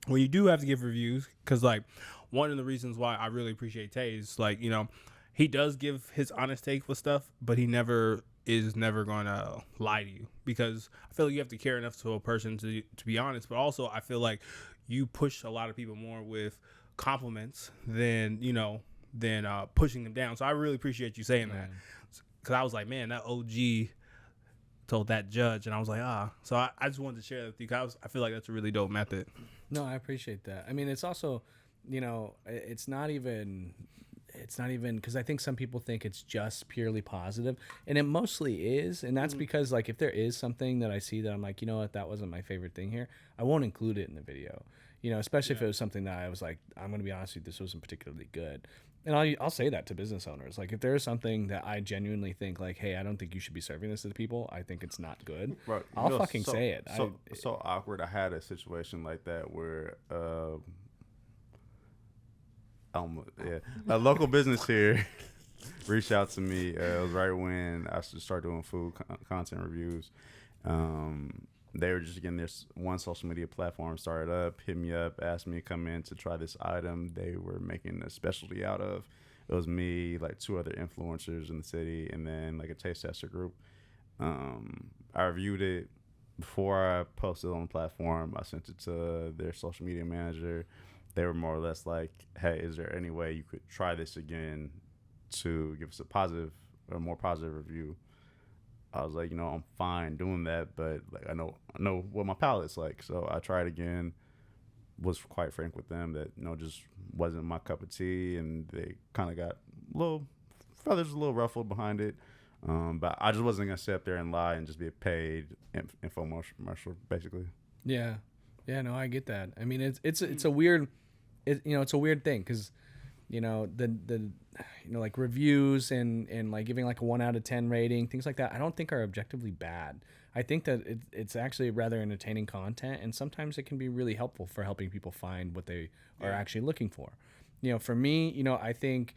when you do have to give reviews, because like one of the reasons why I really appreciate Tay is like, you know, he does give his honest take with stuff, but he never going to lie to you, because I feel like you have to care enough to a person to be honest. But also I feel like you push a lot of people more with compliments than, you know, pushing them down. So I really appreciate you saying that, because I was like, man, that OG told that judge, and I was like, So I just wanted to share that with you, because I feel like that's a really dope method. No, I appreciate that. I mean, it's also, you know, it's not even because I think some people think it's just purely positive, and it mostly is. And that's because, like, if there is something that I see that I'm like, you know what, that wasn't my favorite thing here, I won't include it in the video, you know, especially if it was something that I was like, I'm going to be honest with you, this wasn't particularly good. And I'll say that to business owners. Like, if there is something that I genuinely think like, hey, I don't think you should be serving this to the people, I think it's not good, Right. I'll fucking say it. So awkward. I had a situation like that where a local business here reached out to me. It was right when I started doing food content reviews. They were just getting their one social media platform started up, hit me up, asked me to come in to try this item they were making a specialty out of. It was me, like 2 other influencers in the city, and then like a taste tester group. I reviewed it before I posted it on the platform. I sent it to their social media manager. They were more or less like, hey, is there any way you could try this again to give us a more positive review? I was like, you know, I'm fine doing that, but like I know what my palate's like. So I tried again, was quite frank with them that, you know, just wasn't my cup of tea, and they kind of got feathers a little ruffled behind it. But I just wasn't gonna sit up there and lie and just be a paid infomercial, basically. Yeah, no, I get that. I mean, it's a weird, it's a weird thing, because, you know, the you know, like reviews and like giving like a 1 out of 10 rating, things like that, I don't think are objectively bad. I think that it's actually rather entertaining content, and sometimes it can be really helpful for helping people find what they are actually looking for. You know, for me, you know, I think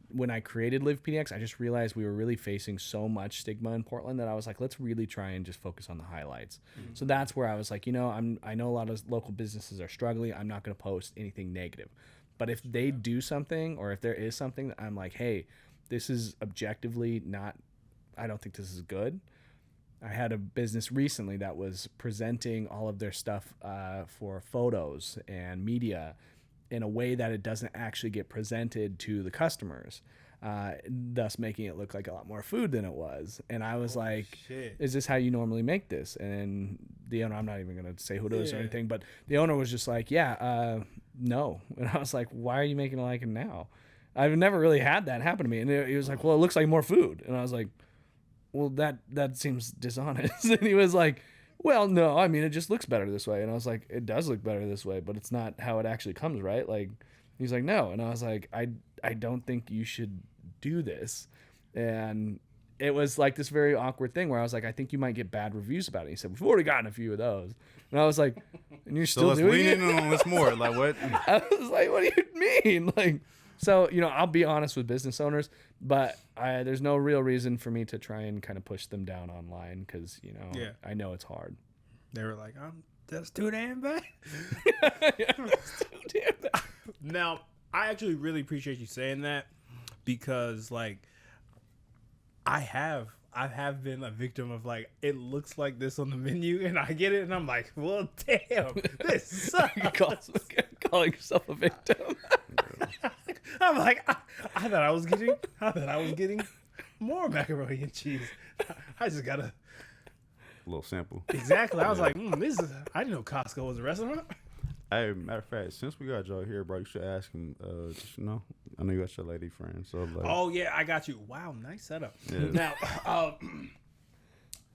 when I created LivePDX, I just realized we were really facing so much stigma in Portland that I was like, let's really try and just focus on the highlights. Mm-hmm. So that's where I was like, you know, I know a lot of local businesses are struggling. I'm not going to post anything negative. But if they do something, or if there is something that I'm like, hey, this is objectively not, I don't think this is good. I had a business recently that was presenting all of their stuff for photos and media in a way that it doesn't actually get presented to the customers, thus making it look like a lot more food than it was. And I was like, shit, is this how you normally make this? And the owner, I'm not even going to say who it is or anything, but the owner was just like, no. And I was like, why are you making it like it now? I've never really had that happen to me. And he was like, well, it looks like more food. And I was like, well, that seems dishonest. And he was like, well, no, I mean, it just looks better this way. And I was like, it does look better this way, but it's not how it actually comes, right? Like, he's like, no. And I was like, I don't think you should do this. And it was like this very awkward thing where I was like, I think you might get bad reviews about it. He said, we've already gotten a few of those. And I was like, and you're still doing it? So let's lean in on this more. Like, what? I was like, what do you mean? Like, so, you know, I'll be honest with business owners, but there's no real reason for me to try and kind of push them down online, because, you know, I know it's hard. They were like, that's too damn bad. That's too damn bad. Now, I actually really appreciate you saying that, because, like, I have been a victim of, like, it looks like this on the menu, and I get it, and I'm like, well, damn, this sucks. Calling yourself a victim. I'm like, I thought I was getting more macaroni and cheese. I just got a little sample. Exactly. I was like, this is. I didn't know Costco was a restaurant. Hey, matter of fact, since we got y'all here, bro, you should ask him. Just, you know, I know you got your lady friend, so like. Oh yeah, I got you. Wow, nice setup. Yeah. Now,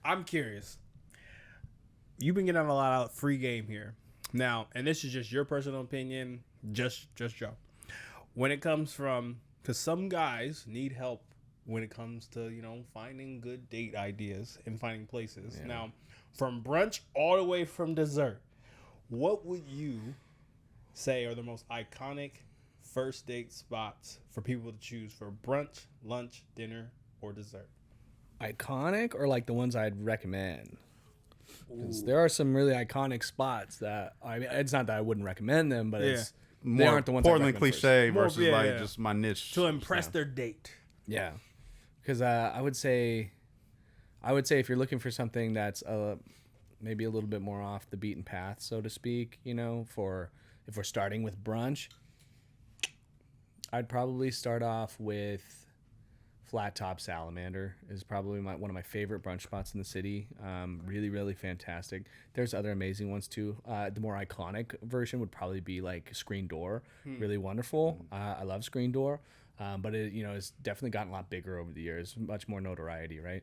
I'm curious. You've been getting a lot of free game here. Now, and this is just your personal opinion, just Joe. When it comes from, because some guys need help when it comes to, you know, finding good date ideas and finding places. Yeah. Now, from brunch all the way from dessert, what would you say are the most iconic first date spots for people to choose for brunch, lunch, dinner, or dessert? Iconic, or like the ones I'd recommend? Because there are some really iconic spots that, I mean, it's not that I wouldn't recommend them, but it's more aren't the ones I Portland recommend first. cliche More- versus yeah, like yeah. just my niche To impress stuff. their date. Yeah, because I would say if you're looking for something that's maybe a little bit more off the beaten path, so to speak, for if we're starting with brunch, I'd probably start off with Flat Top Salamander is probably one of my favorite brunch spots in the city. Really, really fantastic. There's other amazing ones too. The more iconic version would probably be like Screen Door. Really wonderful. I love Screen Door, but it it's definitely gotten a lot bigger over the years. Much more notoriety, right?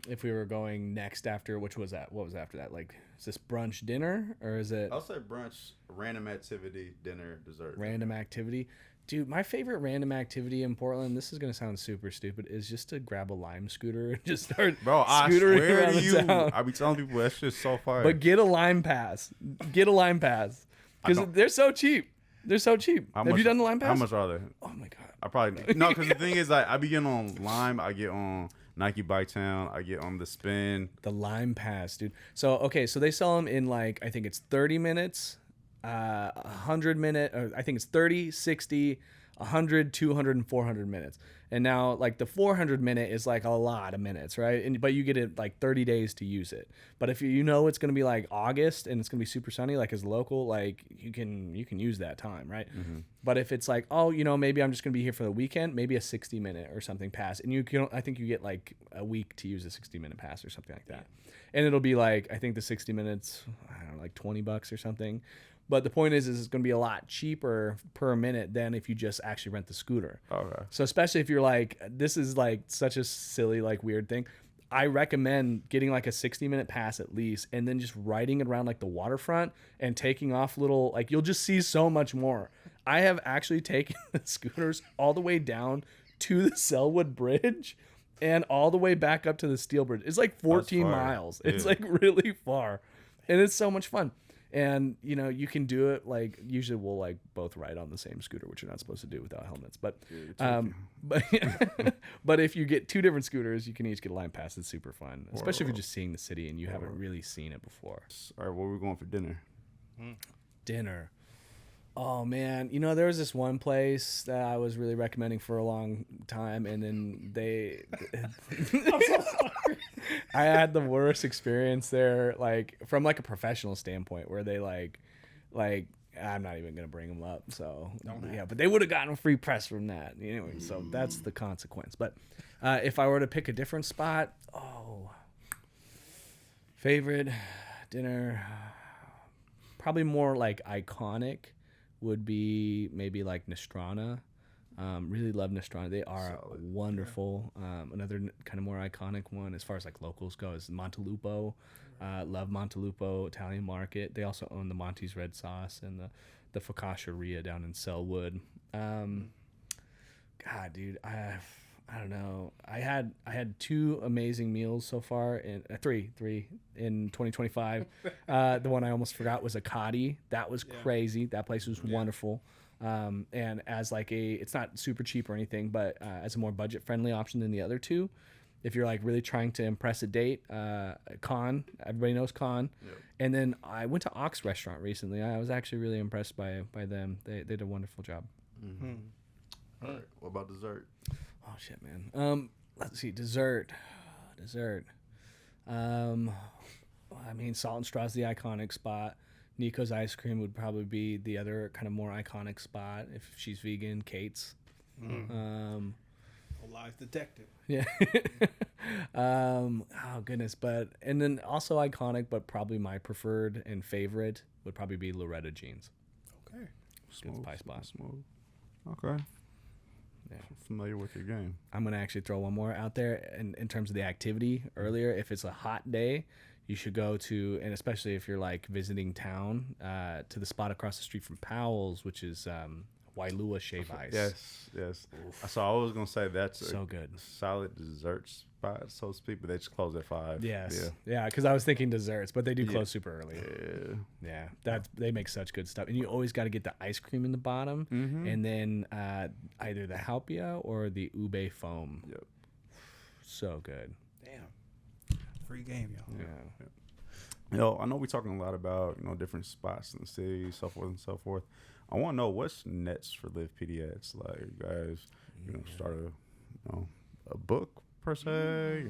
If we were going next after, which was that? What was after that? Like, is this brunch dinner or is it I'll say brunch, random activity, dinner, dessert. random activity? Dude, my favorite random activity in Portland, this is going to sound super stupid, is just to grab a Lime scooter and just start Bro, I scootering swear around to the you, town. I be telling people that shit's so fire. But get a Lime Pass. Get a Lime Pass. Because don't- they're so cheap. They're so cheap. How Have much- you done the Lime Pass? How much are they? Oh, my God. I probably no, because the thing is, like, I be getting on Lime, I get on Nike Bike Town, I get on the Spin. The Lime Pass, dude. So, okay, so they sell them in, like, I think it's 30 minutes, 100 minute, or I think it's 30, 60, 100, 200, and 400 minutes. And now, like, the 400-minute is, like, a lot of minutes, right? But you get it, like, 30 days to use it. But if it's going to be, like, August and it's going to be super sunny, like, as local, like, you can use that time, right? But if it's like, oh, maybe I'm just going to be here for the weekend, maybe a 60-minute or something pass. And I think you get, like, a week to use a 60-minute pass or something like that. And it'll be, like, I think the 60 minutes, I don't know, like $20 or something. But the point is it's going to be a lot cheaper per minute than if you just actually rent the scooter. Okay. So especially if you're like, this is like such a silly, like weird thing. I recommend getting like a 60-minute pass at least, and then just riding it around like the waterfront and taking off little, like you'll just see so much more. I have actually taken the scooters all the way down to the Selwood Bridge and all the way back up to the Steel Bridge. It's like 14 fire. miles. It's Yeah. like really far, and it's so much fun. And you can do it like usually we'll like both ride on the same scooter, which you're not supposed to do without helmets. But but if you get two different scooters, you can each get a Lime Pass. It's super fun, especially if you're just seeing the city and you haven't really seen it before. All right, where we going for dinner? Dinner. Oh man, there was this one place that I was really recommending for a long time, and then I had the worst experience there, like from like a professional standpoint, where they like I'm not even gonna bring them up. So yeah, but they would have gotten a free press from that anyway. So that's the consequence. But if I were to pick a different spot, favorite dinner, probably more like iconic would be maybe like Nostrana. Really love Nostrana. They are wonderful. Another kind of more iconic one as far as like locals go is Montelupo. Love Montelupo Italian Market. They also own the Monty's Red Sauce and the Focacceria down in Selwood. God, dude, I don't know. I had two amazing meals so far, in three in 2025. The one I almost forgot was a Cadi. That was crazy. That place was wonderful. And as like it's not super cheap or anything, but as a more budget friendly option than the other two, if you're like really trying to impress a date, Con, everybody knows Con. Yep. And then I went to Ox Restaurant recently. I was actually really impressed by them. They did a wonderful job. Mm-hmm. All right, what about dessert? Oh shit, man. Let's see, dessert. I mean, Salt and Straw's the iconic spot. Nico's Ice Cream would probably be the other kind of more iconic spot if she's vegan. Kate's. Lies detected. Yeah. Oh goodness, and then also iconic, but probably my preferred and favorite would probably be Loretta Jeans. Okay. Good pie spot. Smooth. Okay. Yeah. Familiar with your game. I'm gonna actually throw one more out there in terms of the activity earlier. If it's a hot day, you should go to, and especially if you're like visiting town, to the spot across the street from Powell's, which is Wailua Shave Ice. Yes. So I was gonna say that's So good. Solid dessert spot, so to speak, but they just close at 5. Yes. Yeah, because I was thinking desserts, but they do close super early. Yeah. Yeah, they make such good stuff, and you always got to get the ice cream in the bottom, and then either the halpia or the ube foam. Yep. So good. Damn. Free game, y'all. Yeah. I know we're talking a lot about different spots in the city, so forth and so forth. I want to know what's next for LivePDX. Like, you guys, start a book per se.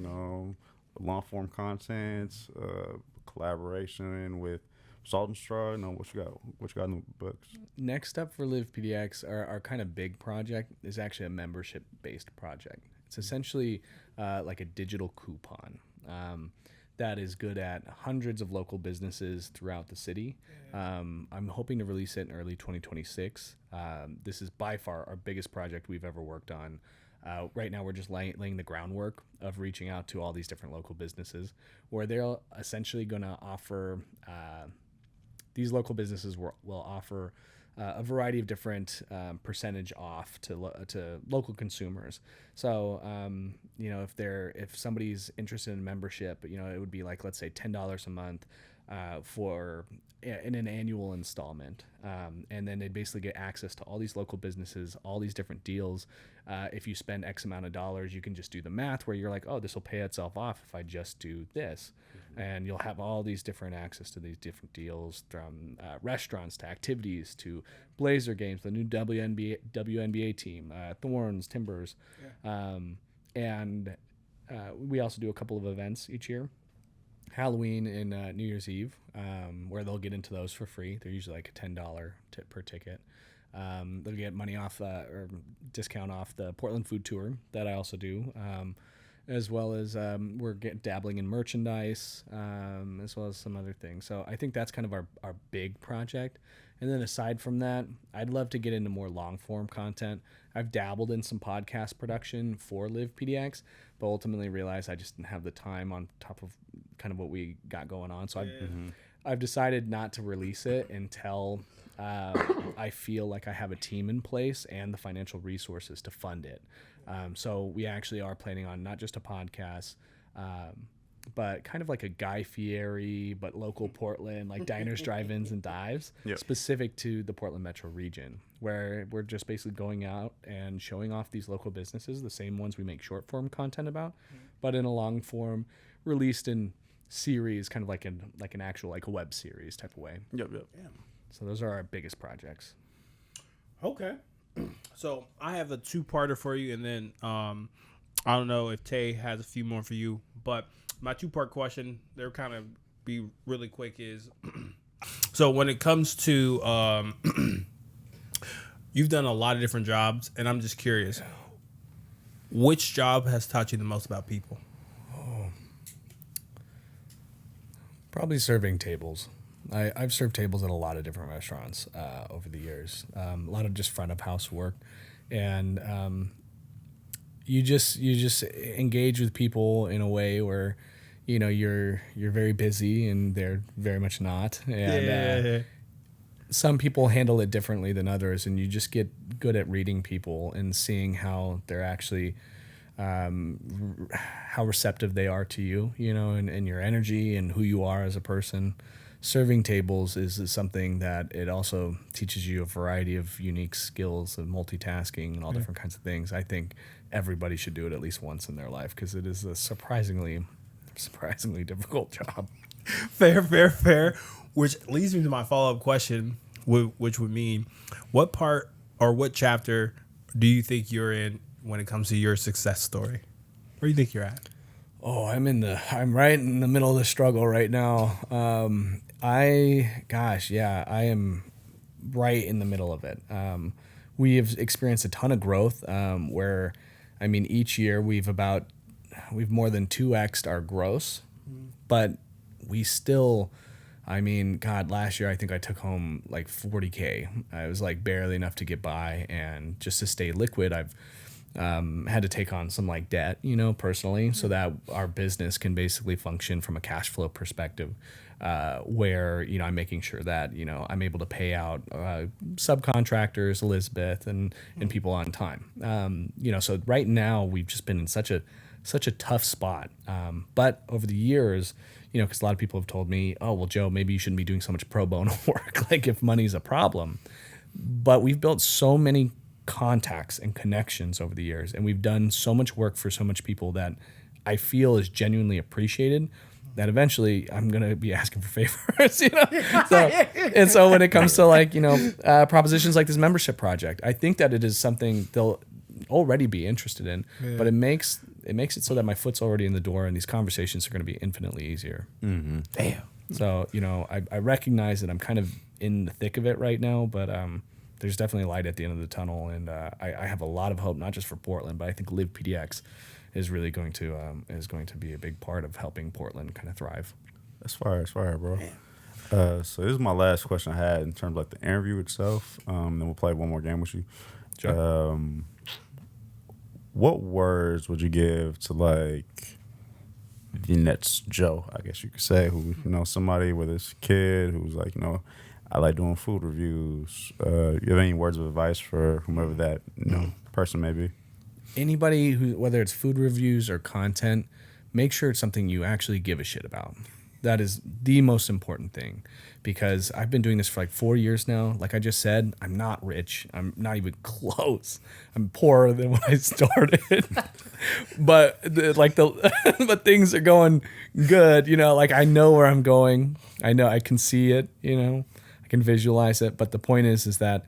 Long form content, collaboration with Salt and Straw. What you got? What you got in the books? Next up for LivePDX, our kind of big project is actually a membership-based project. It's essentially like a digital coupon that is good at hundreds of local businesses throughout the city. I'm hoping to release it in early 2026. This is by far our biggest project we've ever worked on. Right now, we're just laying the groundwork of reaching out to all these different local businesses, where they're essentially going to offer these local businesses will offer a variety of different percentage off to local consumers. So if somebody's interested in membership, it would be like, let's say $10 a month in an annual installment, and then they'd basically get access to all these local businesses, all these different deals. If you spend X amount of dollars, you can just do the math where you're like, oh, this will pay itself off if I just do this. And you'll have all these different access to these different deals, from restaurants to activities to Blazer games, the new WNBA team, Thorns, Timbers. And we also do a couple of events each year. Halloween and New Year's Eve, where they'll get into those for free. They're usually like a $10 tip per ticket. They'll get money off or discount off the Portland food tour that I also do, as well as we're dabbling in merchandise, as well as some other things. So I think that's kind of our big project. And then aside from that, I'd love to get into more long form content. I've dabbled in some podcast production for LivePDX, but ultimately realized I just didn't have the time on top of kind of what we got going on. So I've decided not to release it until I feel like I have a team in place and the financial resources to fund it. So we actually are planning on not just a podcast, but kind of like a Guy Fieri, but local Portland, like diners, drive-ins, and dives, specific to the Portland metro region, where we're just basically going out and showing off these local businesses, the same ones we make short-form content about, but in a long-form, released in series, kind of like an actual, like a web series type of way. Yep. Yeah. So those are our biggest projects. Okay. So I have a two-parter for you, and then I don't know if Tay has a few more for you, but my two-part question, they'll kind of be really quick, is so when it comes to you've done a lot of different jobs, and I'm just curious, which job has taught you the most about people? Probably serving tables. I've served tables at a lot of different restaurants over the years. A lot of just front of house work, and you just engage with people in a way where you're very busy and they're very much not. And some people handle it differently than others, and you just get good at reading people and seeing how they're actually how receptive they are to you, and your energy and who you are as a person. Serving tables is something that it also teaches you a variety of unique skills of multitasking and all different kinds of things. I think everybody should do it at least once in their life, because it is a surprisingly difficult job. Fair. Which leads me to my follow-up question, which would mean, what part or what chapter do you think you're in when it comes to your success story? Where do you think you're at? Oh, I'm right in the middle of the struggle right now. I am right in the middle of it. We have experienced a ton of growth, where, each year we've more than 2x'd our gross, but we still, last year I think I took home like $40K. It was like barely enough to get by, and just to stay liquid, I've had to take on some like debt, personally, so that our business can basically function from a cash flow perspective, where, I'm making sure that, I'm able to pay out subcontractors, Elizabeth, and people on time. So right now we've just been in such a tough spot. But over the years, because a lot of people have told me, oh, well, Joe, maybe you shouldn't be doing so much pro bono work, like if money's a problem. But we've built so many contacts and connections over the years, and we've done so much work for so much people that I feel is genuinely appreciated, that eventually I'm gonna be asking for favors, So when it comes to like propositions like this membership project, I think that it is something they'll already be interested in, but it makes it so that my foot's already in the door, and these conversations are going to be infinitely easier. Damn. So I recognize that I'm kind of in the thick of it right now, but there's definitely light at the end of the tunnel, and I have a lot of hope, not just for Portland, but I think LivePDX is really going to be a big part of helping Portland kind of thrive. That's fire, bro. So this is my last question I had in terms of like the interview itself. Then we'll play one more game with you. Sure. What words would you give to like the next Joe, I guess you could say, who somebody with his kid who's like I like doing food reviews. You have any words of advice for whomever that person may be? Anybody who, whether it's food reviews or content, make sure it's something you actually give a shit about. That is the most important thing, because I've been doing this for like 4 years now. Like I just said, I'm not rich. I'm not even close. I'm poorer than when I started. but but things are going good. Like I know where I'm going. I know I can see it. I can visualize it. But the point is that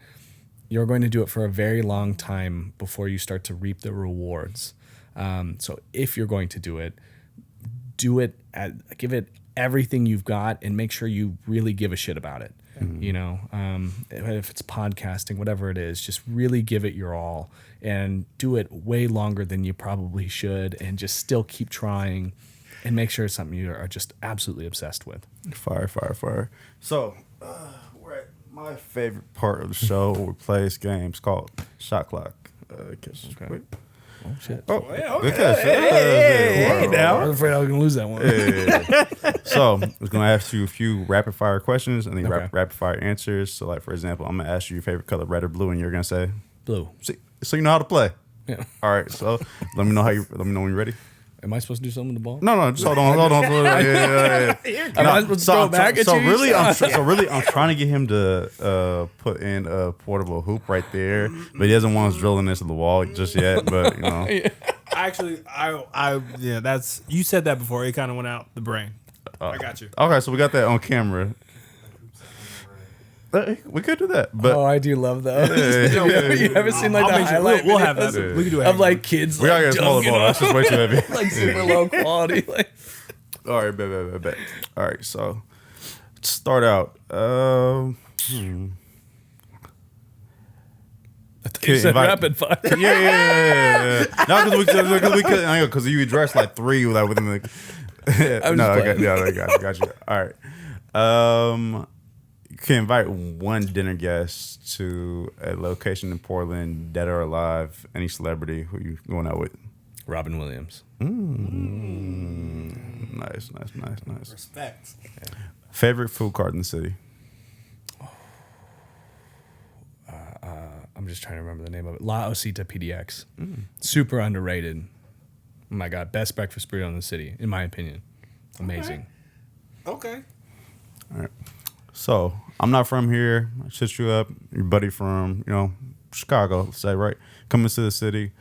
you're going to do it for a very long time before you start to reap the rewards. So if you're going to do it give it everything you've got, and make sure you really give a shit about it. If it's podcasting, whatever it is, just really give it your all and do it way longer than you probably should, and just still keep trying and make sure it's something you are just absolutely obsessed with. Fire. So we're at my favorite part of the show where we play this game. It's called Shot Clock. Okay. Oh, shit. Oh, okay. good catch. Hey, now. I was afraid I was going to lose that one. Yeah. So I was going to ask you a few rapid fire questions and then Okay. rapid fire answers. So like, for example, I'm going to ask you your favorite color, red or blue, and you're going to say Blue. so you know how to play. Yeah. All right. So let me know when you're ready. Am I supposed to do something with the ball? No, just hold on. Yeah. Am I supposed to throw it back at you? Really, I'm trying to get him to put in a portable hoop right there, but he doesn't want us drilling into the wall just yet. But Actually, that's, you said that before. It kind of went out the brain. I got you. Okay, so we got that on camera. We could do that, but I do love those. You haven't seen like I'll the make sure. highlight We'll have that. videos We can do it. of like kids we gotta like get a smaller dunking ball. on- That's just way too heavy. like super low quality. Like All right, bet. All right, so let's start out. you said invite- rapid fire. Yeah. No, because you addressed like three like within the. I'm No, just I got you. All right. You can invite one dinner guest to a location in Portland, dead or alive. Any celebrity who you going out with? Robin Williams. Nice. Respect. Favorite food cart in the city? I'm just trying to remember the name of it. La Osita PDX. Super underrated. Oh my God, best breakfast burrito in the city, in my opinion. Amazing. Okay. All right. So I'm not from here. I set you up. Your buddy from Chicago, let's say, right? Coming to the city.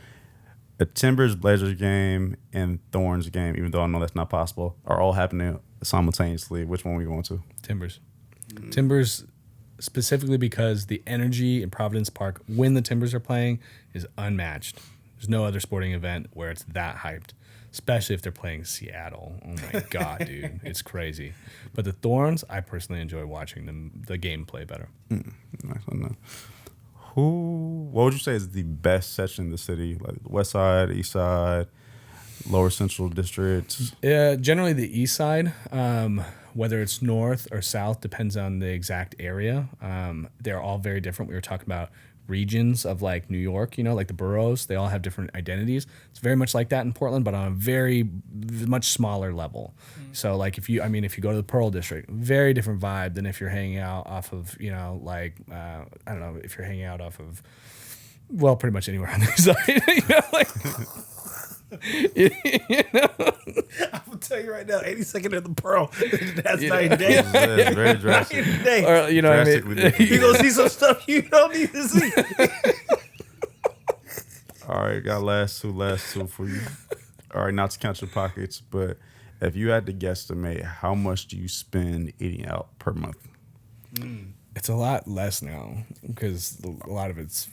A Timbers Blazers game and Thorns game, even though I know that's not possible, are all happening simultaneously. Which one are we going to? Timbers. Timbers, specifically because the energy in Providence Park when the Timbers are playing is unmatched. There's no other sporting event where it's that hyped, especially if they're playing Seattle. Oh my God, dude. It's crazy. But the Thorns, I personally enjoy watching the game play better. Nice. What would you say is the best section in the city? Like West Side, East Side, Lower Central Districts? Yeah, generally the East Side. Whether it's north or south depends on the exact area. They're all very different. We were talking about regions of like New York, like the boroughs. They all have different identities. It's very much like that in Portland, but on a very much smaller level. So like if you go to the Pearl District, very different vibe than if you're hanging out off of, I don't know, if you're hanging out off of, well, pretty much anywhere on the side. I will tell you right now, 82nd of the Pearl. That's night and day. It's very drastic. Night and day. Or, Drastically different. You're going to see some stuff you don't need to see. All right, got last two for you. All right, not to count your pockets, but If you had to guesstimate, how much do you spend eating out per month? It's a lot less now because a lot of it's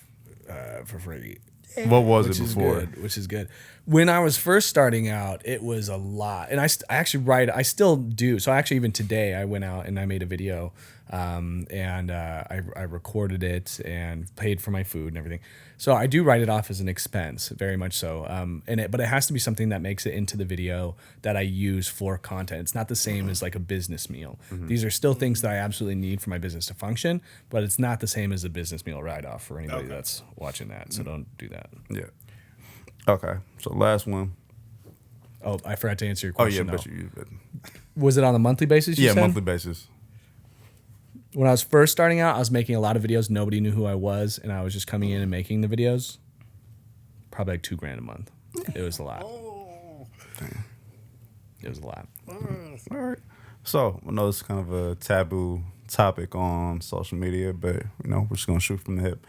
for free. What was Which it is before? good, which is good. When I was first starting out, it was a lot, and I actually write. I still do. So actually, even today, I went out and I made a video, and I recorded it and paid for my food and everything. So I do write it off as an expense, very much so. But it has to be something that makes it into the video that I use for content. It's not the same as like a business meal. These are still things that I absolutely need for my business to function, but it's not the same as a business meal write-off for anybody that's watching that. So don't do that. Yeah. Okay. So last one. Oh, I forgot to answer your Oh question. yeah, though. but you. Was it on a monthly basis? You Yeah, said? monthly basis. When I was first starting out, I was making a lot of videos. Nobody knew who I was, and I was just coming in and making the videos. Probably like $2,000 a month. It was a lot. It was a lot. All right. So I know it's kind of a taboo topic on social media, but we're just gonna shoot from the hip.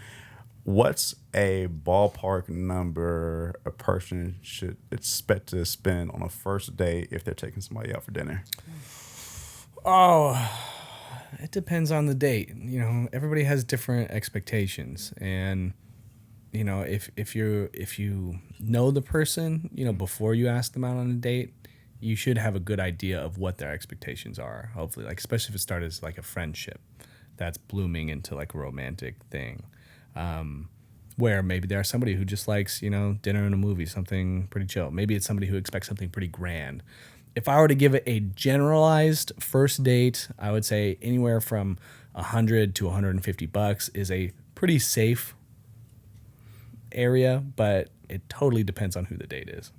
What's a ballpark number a person should expect to spend on a first date if they're taking somebody out for dinner? Oh, it depends on the date. Everybody has different expectations, and if you know the person, before you ask them out on a date, you should have a good idea of what their expectations are. Hopefully, like especially if it started as like a friendship that's blooming into like a romantic thing. Where maybe there's somebody who just likes, dinner and a movie, something pretty chill. Maybe it's somebody who expects something pretty grand. If I were to give it a generalized first date, I would say anywhere from $100 to $150 is a pretty safe area, but it totally depends on who the date is.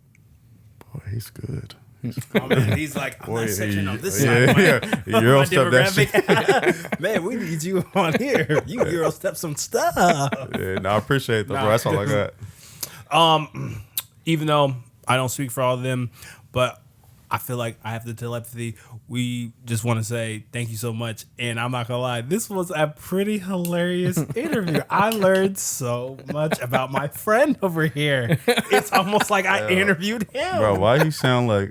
Boy, he's good. Oh, man, he's like, I'm Boy, not section on this yeah, side. yeah. Euro step that shit. Demographic. Man, we need you on here. You Euro step some stuff. Yeah, no, I appreciate that, bro. That's all I got. Even though I don't speak for all of them, but I feel like I have the telepathy. We just want to say thank you so much. And I'm not going to lie, this was a pretty hilarious interview. I learned so much about my friend over here. It's almost like I interviewed him. Bro, why you sound like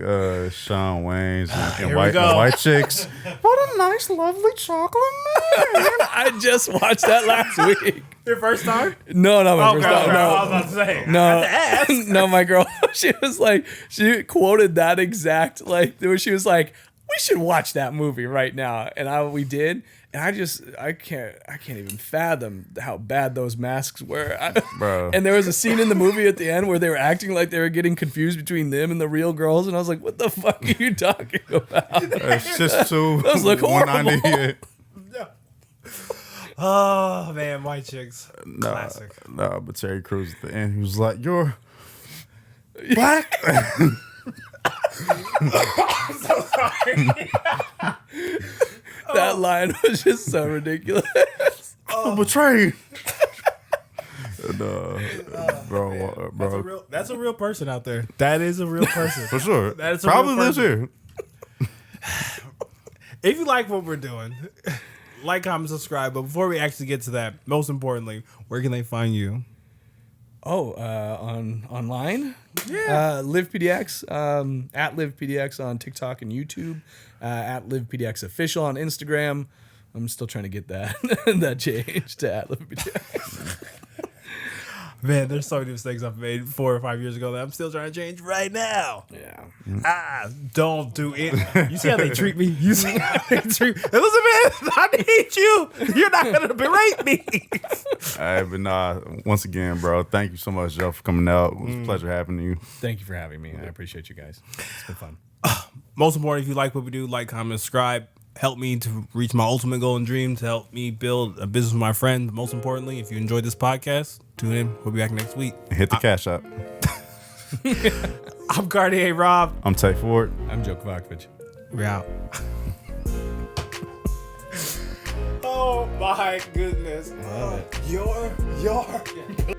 Shawn Wayne's and Here we white go. chicks? What a nice, lovely chocolate man. I just watched that last week. Your first time? No, not my first time. Okay, No. I was about to say. No, I had to ask. no, my girl. She was like, she quoted that exact where she was like, "We should watch that movie right now," and we did, and I can't even fathom how bad those masks were, Bro. And there was a scene in the movie at the end where they were acting like they were getting confused between them and the real girls, and I was like, "What the fuck are you talking about?" It's just two. Those look horrible. 198. Oh, man, white chicks. Classic. No, but Terry Crews at the end, he was like, "You're black." I'm so sorry. That line was just so ridiculous. Betrayed. Bro. That's a real person out there. That is a real person. For sure. That is a Probably real lives person. here. If you like what we're doing, like, comment, subscribe. But before we actually get to that, most importantly, where can they find you? Oh, online? Yeah. LivePDX, at LivePDX on TikTok and YouTube, at LivePDX official on Instagram. I'm still trying to get that that changed to at LivePDX. Man, there's so many mistakes I've made 4 or 5 years ago that I'm still trying to change right now. Yeah. Don't do it. You see how they treat me? You see how they treat me? Elizabeth, I need you. You're not going to berate me. All right, but nah, once again, bro, thank you so much, Joe, for coming out. It was a pleasure having you. Thank you for having me. I appreciate you guys. It's been fun. Most important, if you like what we do, like, comment, subscribe. Help me to reach my ultimate goal and dream, to help me build a business with my friend. Most importantly, if you enjoyed this podcast, tune in. We'll be back next week. Hit the Cashapp. I'm Cartier Rob. I'm Tay Ford. I'm Joe Kovacevic. We're out. Oh my goodness. I love it. Your